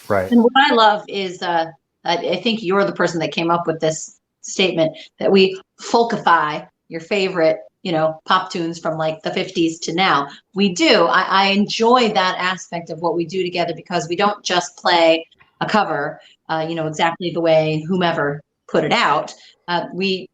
Right. And what I love is, I think you're the person that came up with this statement that we folkify your favorite, pop tunes from like the 50s to now. We do. I enjoy that aspect of what we do together, because we don't just play a cover, exactly the way whomever put it out. We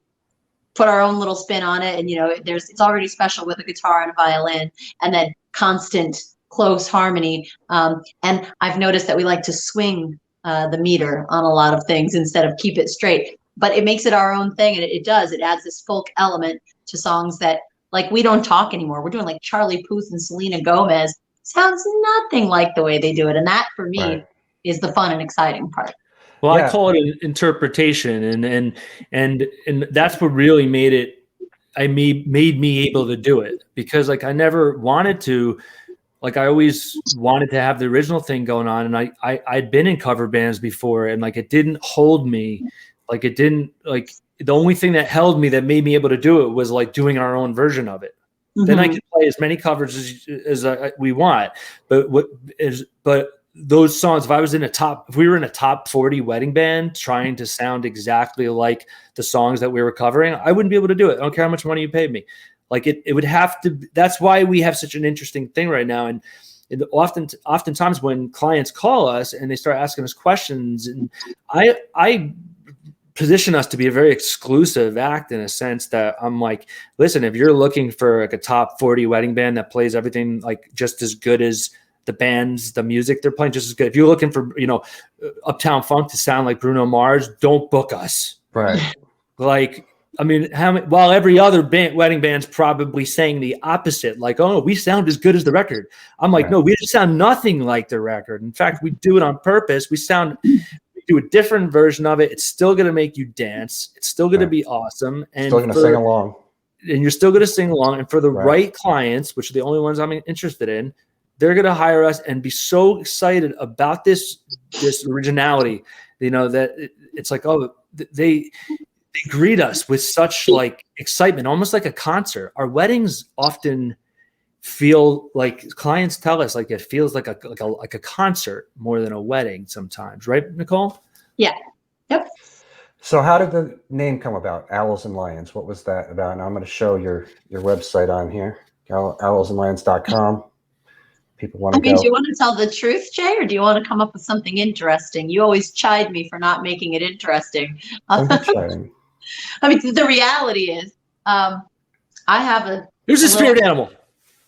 put our own little spin on it, and it's already special with a guitar and a violin, and then constant close harmony. And I've noticed that we like to swing the meter on a lot of things instead of keep it straight, but it makes it our own thing. And it adds this folk element to songs that, like, we don't talk anymore. We're doing like Charlie Puth and Selena Gomez. Sounds nothing like the way they do it. And that for me is the fun and exciting part. Well, I call it an interpretation, and that's what really made me able to do it, because like I never wanted to. Like, I always wanted to have the original thing going on, and I'd been in cover bands before, and like it didn't hold me. Like, it didn't, like, the only thing that held me, that made me able to do it, was like doing our own version of it. Mm-hmm. Then I could play as many covers as we want, but those songs, if we were in a top 40 wedding band trying to sound exactly like the songs that we were covering, I wouldn't be able to do it. I don't care how much money you paid me. Like, it would have to. That's why we have such an interesting thing right now. And oftentimes when clients call us and they start asking us questions, and I position us to be a very exclusive act, in a sense that I'm like, listen, if you're looking for like a top 40 wedding band that plays everything like just as good as the music they're playing, just as good. If you're looking for, Uptown Funk to sound like Bruno Mars, don't book us. Right. Like, I mean, while every other wedding band's probably saying the opposite, like, oh, we sound as good as the record. I'm like, no, we sound nothing like the record. In fact, we do it on purpose. We sound do a different version of it. It's still going to make you dance. It's still going to be awesome. And still going to sing along. And you're still going to sing along. And for the Right. right clients, which are the only ones I'm interested in, they're going to hire us and be so excited about this originality, that it's like, oh, they greet us with such like excitement, almost like a concert. Our weddings often feel like, clients tell us, like it feels like a concert more than a wedding sometimes, right, Nicole? Yeah. Yep. So how did the name come about? Owls and Lions. What was that about? And I'm going to show your website on here, owlsandlions.com. People want to go. Do you want to tell the truth, Jay, or do you want to come up with something interesting? You always chide me for not making it interesting. I'm not chiding. I mean, the reality is, I have Here's a spirit animal.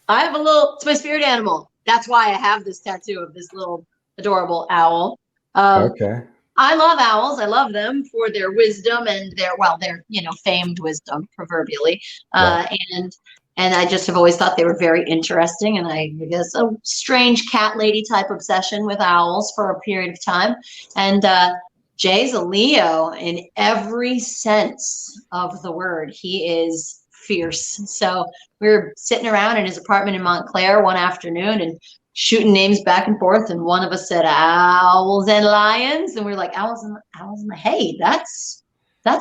It's my spirit animal. That's why I have this tattoo of this little adorable owl. Okay. I love owls. I love them for their wisdom and their famed wisdom, proverbially. Right. And I just have always thought they were very interesting. And I guess a strange cat lady type obsession with owls for a period of time. And Jay's a Leo in every sense of the word. He is fierce. So we were sitting around in his apartment in Montclair one afternoon and shooting names back and forth, and one of us said owls and lions, and we were like, owls and hey, that's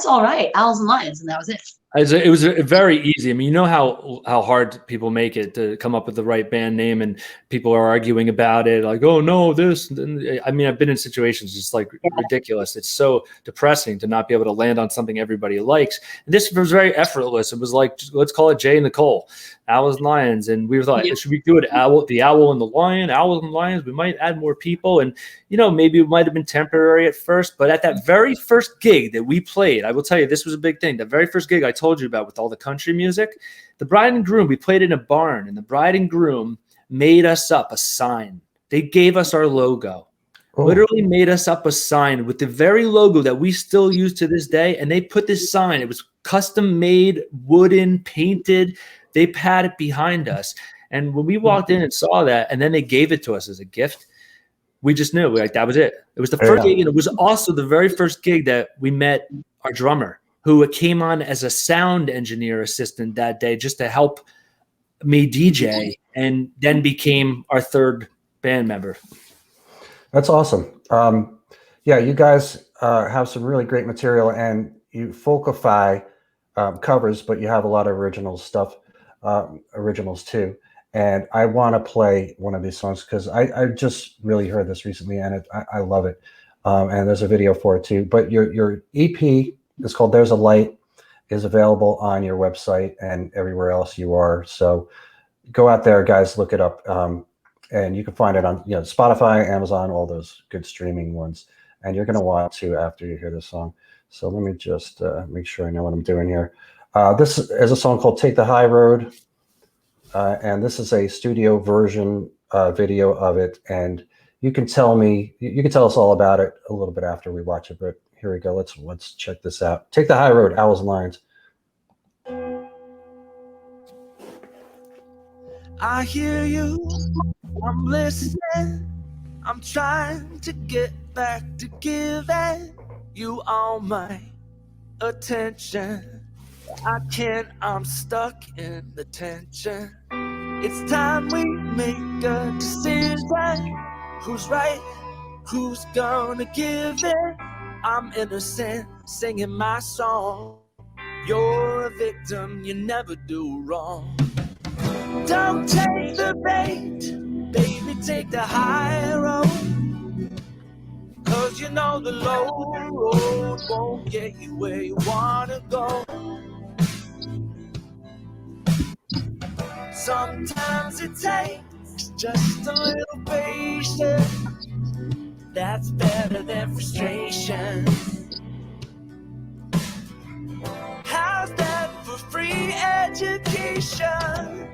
all right, owls and lions, and that was it. It was very easy. I mean, you know how hard people make it to come up with the right band name, and people are arguing about it, like, oh no, this. I mean, I've been in situations just like ridiculous. It's so depressing to not be able to land on something everybody likes. And this was very effortless. It was like, let's call it Jay and Nicole, Owls and Lions, and we thought, should we do it the owl and the lion, owls and lions? We might add more people, and maybe it might have been temporary at first, but at that very first gig that we played, I will tell you, this was a big thing. The very first gig I told you about with all the country music, the bride and groom, we played in a barn, and the bride and groom made us up a sign. They gave us our logo. Literally made us up a sign with the very logo that we still use to this day. And they put this sign, it was custom made, wooden, painted. They had it behind us. And when we walked in and saw that, and then they gave it to us as a gift, we just knew, like, that was it. It was the first gig, and it was also the very first gig that we met our drummer, who came on as a sound engineer assistant that day just to help me DJ, and then became our third band member. That's awesome. Yeah, you guys have some really great material, and you folkify covers, but you have a lot of originals too. And I want to play one of these songs because I just really heard this recently, and I love it. And there's a video for it too. But your EP is called "There's a Light," is available on your website and everywhere else you are. So go out there, guys, look it up. And you can find it on Spotify, Amazon, all those good streaming ones. And you're going to want to after you hear this song. So let me just make sure I know what I'm doing here. This is a song called "Take the High Road." And this is a studio version video of it. And you can tell us all about it a little bit after we watch it. But here we go. Let's check this out. "Take the High Road," Owls and Lions. I hear you, I'm listening, I'm trying to get back to giving you all my attention. I can't, I'm stuck in the tension. It's time we make a decision. Who's right, who's gonna give it? I'm innocent, singing my song. You're a victim, you never do wrong. Don't take the bait, baby, take the high road. 'Cause you know the low road won't get you where you wanna go. Sometimes it takes just a little patience. That's better than frustration. How's that for free education?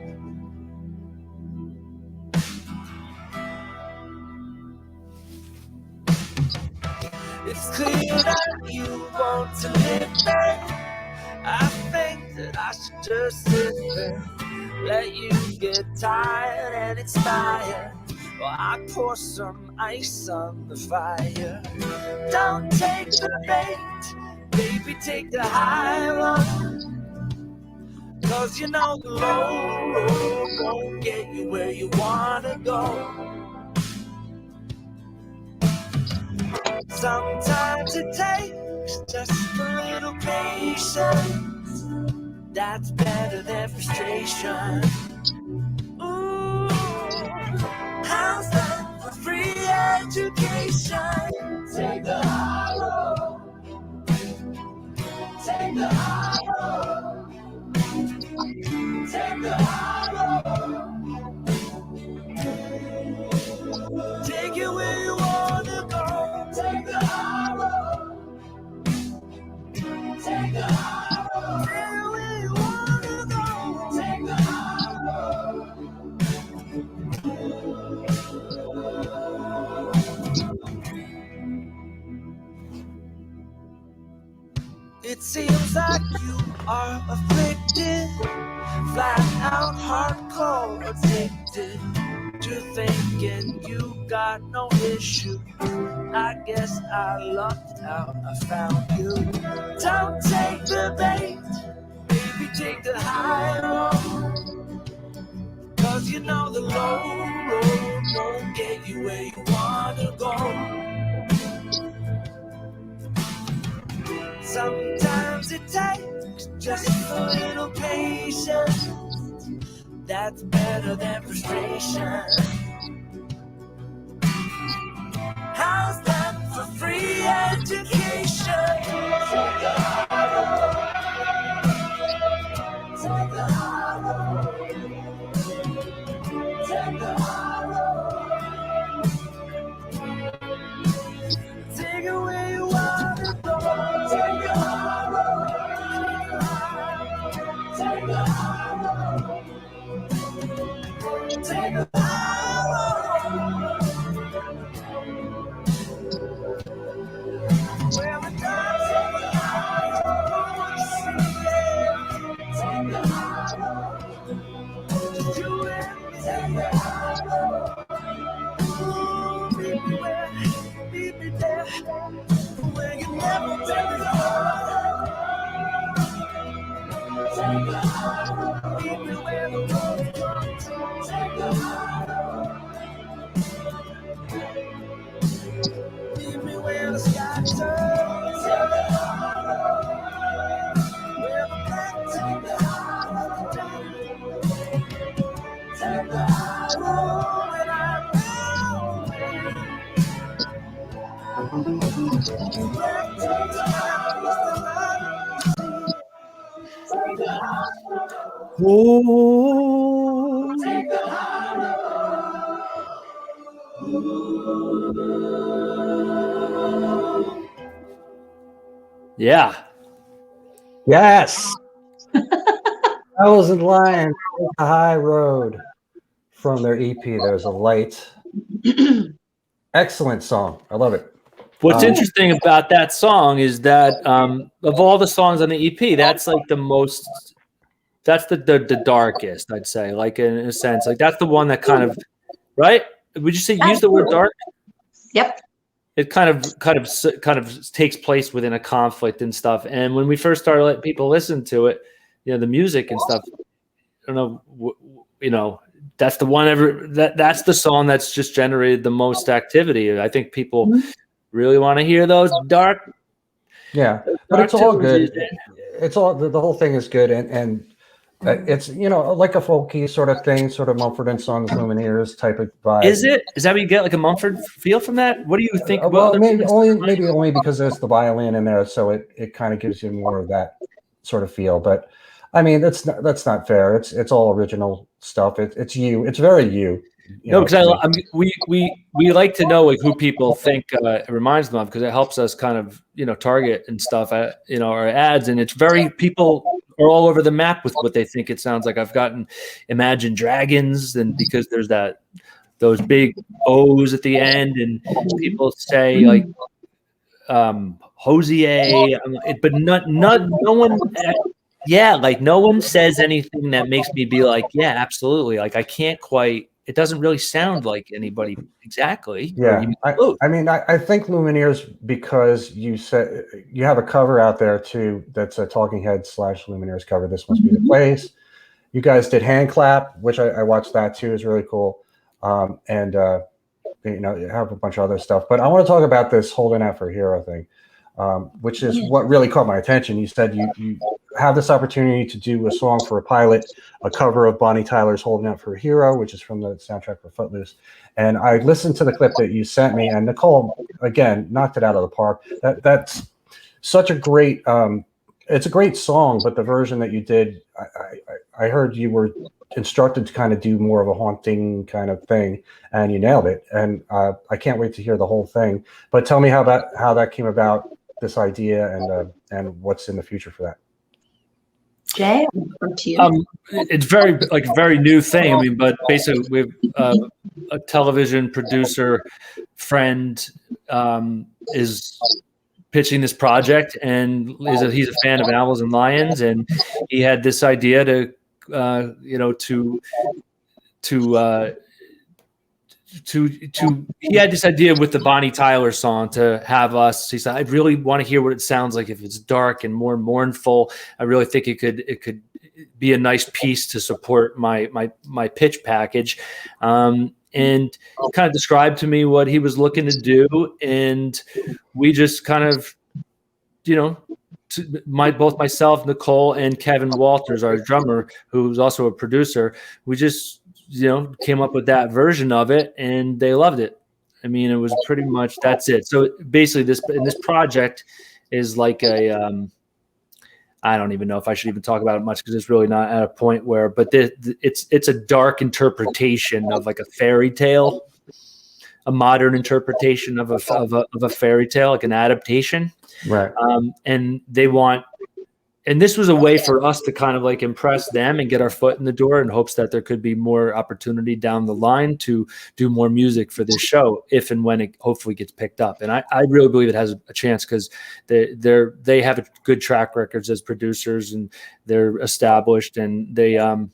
It's clear that you want to live there. I think that I should just sit there, let you get tired and expired. Well, I pour some ice on the fire. Don't take the bait, baby, take the high road. 'Cause you know the low road won't get you where you wanna go. Sometimes it takes just a little patience. That's better than frustration. Ooh, how's that for free education? Take the high road. Take the high road. Take the high road. Take it where you wanna go. Take the high road. Take the high road. Take it where you wanna go. Take the high road. It seems like you are afflicted, flat out hardcore addicted to thinking you got no issue. I guess I lucked out, I found you. Don't take the bait, baby, take the high road. 'Cause you know the low road won't get you where you wanna go. Sometimes it takes just a little patience. That's better than frustration. How's that for free education? Take the high road. Take the high road. Take the high road. Take it where you wanna go. Take the high road. Take the high road. Take the high road. Where the dogs in the high road. Take the high road. Just you and me. Take the high road. Ooh, meet me where, meet me there, where you never take the high road. Take the high road. Meet me where the road comes. Take the high road. Meet me where the sky turns. Take the high road. Where the black take the high road. Take the high road. And I know black take the high road. Take the high road. Oh, Take the high road. yeah. Yes. Thousand Lions, Take the High Road from their EP. There's a Light. Excellent song. I love it. What's interesting about that song is that of all the songs on the EP, that's like the most, that's the darkest, I'd say, like in a sense, like that's the one that kind of, right? Would you say use the word dark? Yep. It kind of takes place within a conflict and stuff. And when we first started letting people listen to it, you know, the music and stuff, I don't know, you know, that's the one that's the song that's just generated the most activity. I think people really want to hear those dark. Yeah, but it's all good. It's all the whole thing is good, and it's, you know, like a folky sort of thing, sort of Mumford and Sons, Lumineers type of vibe. Is it? Is that what you get, like a Mumford feel from that? What do you think? Well, maybe only because there's the violin in there, so it kind of gives you more of that sort of feel. But I mean, that's not fair. It's all original stuff. It's you. It's very you. No, because we like to know like who people think it reminds them of, because it helps us kind of, you know, target and stuff, you know, our ads, and it's very, people are all over the map with what they think it sounds like. I've gotten Imagine Dragons, and because there's those big O's at the end, and people say like Hosier, but no one. Yeah, like no one says anything that makes me be like, yeah, absolutely. Like I can't quite. it doesn't really sound like anybody exactly. Yeah, I mean, I think Lumineers, because you said you have a cover out there too that's a Talking Heads / Lumineers cover. This must be the place. You guys did Hand Clap, which I watched that too. Is really cool. And you have a bunch of other stuff. But I want to talk about this Holding Out for a Hero thing, which is what really caught my attention. You said you have this opportunity to do a song for a pilot, a cover of Bonnie Tyler's Holding Out for a Hero, which is from the soundtrack for Footloose. And I listened to the clip that you sent me, and Nicole, again, knocked it out of the park. That's such a great, it's a great song, but the version that you did, I heard you were instructed to kind of do more of a haunting kind of thing, and you nailed it. And I can't wait to hear the whole thing. But tell me how that came about, this idea, and what's in the future for that. Jay, over to you. It's very new thing. I mean, but basically, we have a television producer friend is pitching this project, and he's a fan of Owls and Lions, and he had this idea to he had this idea with the Bonnie Tyler song to have us. He said, I really want to hear what it sounds like if it's dark and more mournful. I really think it could be a nice piece to support my pitch package. And kind of described to me what he was looking to do. And we just kind of, both myself, Nicole, and Kevin Walters, our drummer, who's also a producer, we just, came up with that version of it, and they loved it. I mean, it was pretty much, that's it. So basically this project is like I don't even know if I should even talk about it much, because it's really not at a point where, but it's a dark interpretation of like a fairy tale, a modern interpretation of a fairy tale, like an adaptation. Right. And they want, and this was a way for us to kind of like impress them and get our foot in the door in hopes that there could be more opportunity down the line to do more music for this show, if and when it hopefully gets picked up. And I really believe it has a chance, because they have a good track records as producers, and they're established, and they have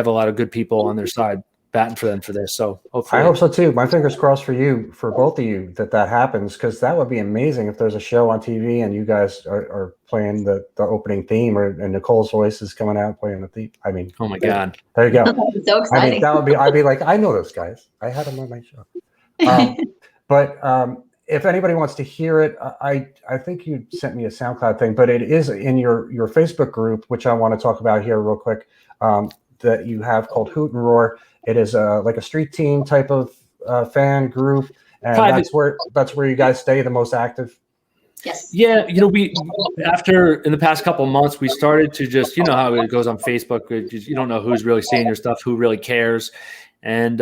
a lot of good people on their side batting for them for this. So hopefully, I hope so too. My fingers crossed for both of you, that happens, because that would be amazing if there's a show on TV and you guys are playing the opening theme, and Nicole's voice is coming out playing the theme. I mean, oh my God, there you go. So exciting. I mean, that would be, I'd be like, I know those guys. I had them on my show. But if anybody wants to hear it, I think you sent me a SoundCloud thing, but it is in your Facebook group, which I want to talk about here real quick, that you have called Hoot and Roar. It is like a street team type of fan group, and that's where you guys stay the most active. Yes. Yeah, we after in the past couple of months, we started to just, how it goes on Facebook. You don't know who's really seeing your stuff, who really cares, and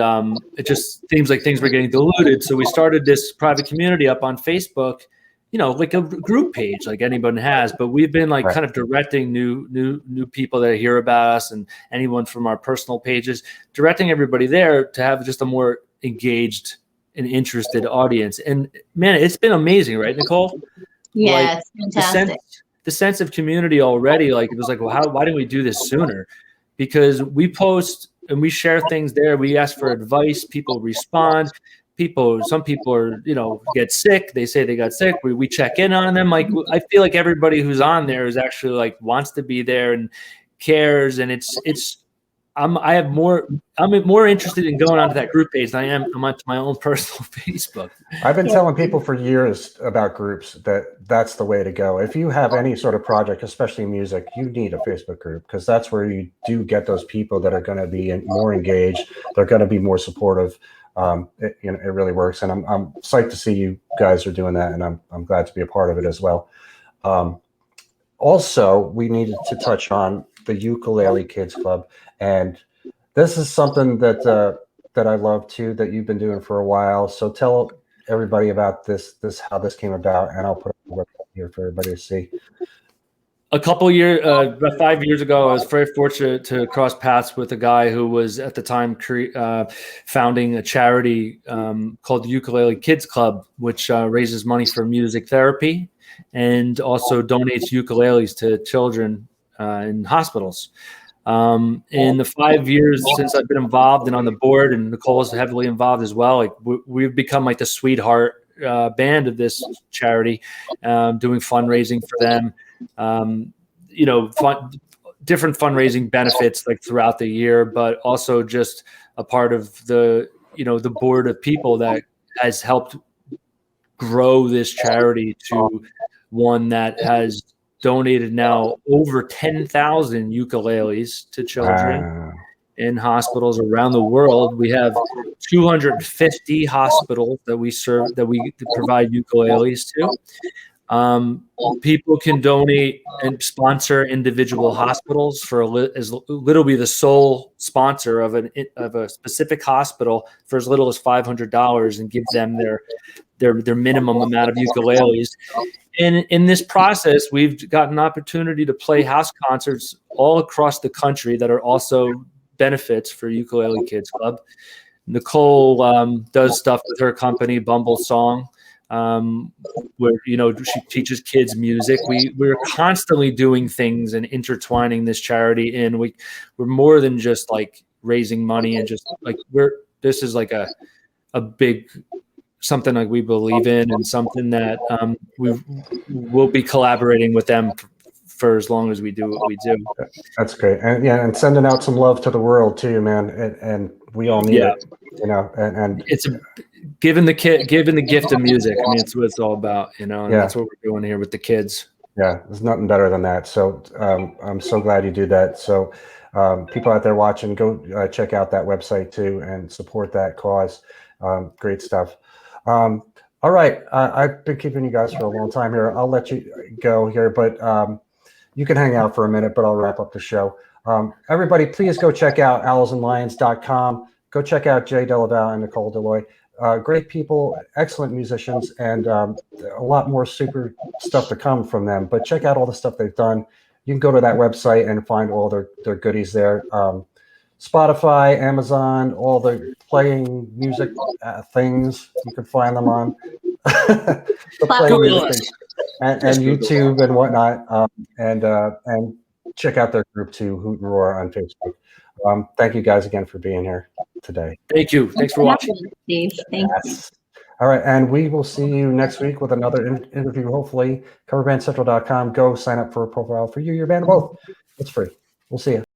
it just seems like things were getting diluted. So we started this private community up on Facebook, like a group page, like anyone has. But we've been like kind of directing new people that hear about us, and anyone from our personal pages, directing everybody there to have just a more engaged and interested audience. And man, it's been amazing, right, Nicole? Yeah, it's fantastic. The sense of community already, like it was like, well, why didn't we do this sooner? Because we post and we share things there. We ask for advice. People respond. Some people are, get sick. They say they got sick. We check in on them. Like, I feel like everybody who's on there is actually like wants to be there and cares. And I'm more interested in going onto that group page than I am onto my own personal Facebook. I've been telling people for years about groups that's the way to go. If you have any sort of project, especially music, you need a Facebook group, because that's where you do get those people that are going to be more engaged. They're going to be more supportive. It really works, and I'm psyched to see you guys are doing that, and I'm glad to be a part of it as well. Also, we needed to touch on the Ukulele Kids Club, and this is something that I love too, that you've been doing for a while. So tell everybody about this how this came about, and I'll put it here for everybody to see. A couple years, about 5 years ago, I was very fortunate to cross paths with a guy who was at the time founding a charity called the Ukulele Kids Club, which raises money for music therapy and also donates ukuleles to children in hospitals. In the 5 years since I've been involved and on the board, and Nicole is heavily involved as well, like we've become like the sweetheart band of this charity, doing fundraising for them. Different fundraising benefits like throughout the year, but also just a part of the board of people that has helped grow this charity to one that has donated now over 10,000 ukuleles to children in hospitals around the world. We have 250 hospitals that we serve, that we provide ukuleles to. People can donate and sponsor individual hospitals for as little, be the sole sponsor of a specific hospital for as little as $500, and give them their minimum amount of ukuleles. And in this process, we've got an opportunity to play house concerts all across the country that are also benefits for Ukulele Kids Club. Nicole does stuff with her company, Bumble Song, where she teaches kids music. We're constantly doing things and intertwining this charity in. We're more than just like raising money, and just like this is like a big something like we believe in, and something that we will be collaborating with them for as long as we do what we do. That's great. And sending out some love to the world too, man. And we all need it, and it's giving the gift of music. I mean, it's what it's all about, and that's what we're doing here with the kids. Yeah, there's nothing better than that. So I'm so glad you do that. So people out there watching, go check out that website too and support that cause. Great stuff. All right. I've been keeping you guys for a long time here. I'll let you go here, but you can hang out for a minute, but I'll wrap up the show. Everybody, please go check out owlsandlions.com. Go check out Della and Nicole DeLoi. Great people, excellent musicians, and a lot more super stuff to come from them. But check out all the stuff they've done. You can go to that website and find all their goodies there. Spotify, Amazon, all the playing music things, you can find them on. The playing music and YouTube and whatnot. And check out their group too, Hoot and Roar, on Facebook. Thank you guys again for being here today. Thank you. Thanks for watching. Steve. Thank you. All right, and we will see you next week with another interview, hopefully. Coverbandcentral.com. Go sign up for a profile for you, your band, both. It's free. We'll see you.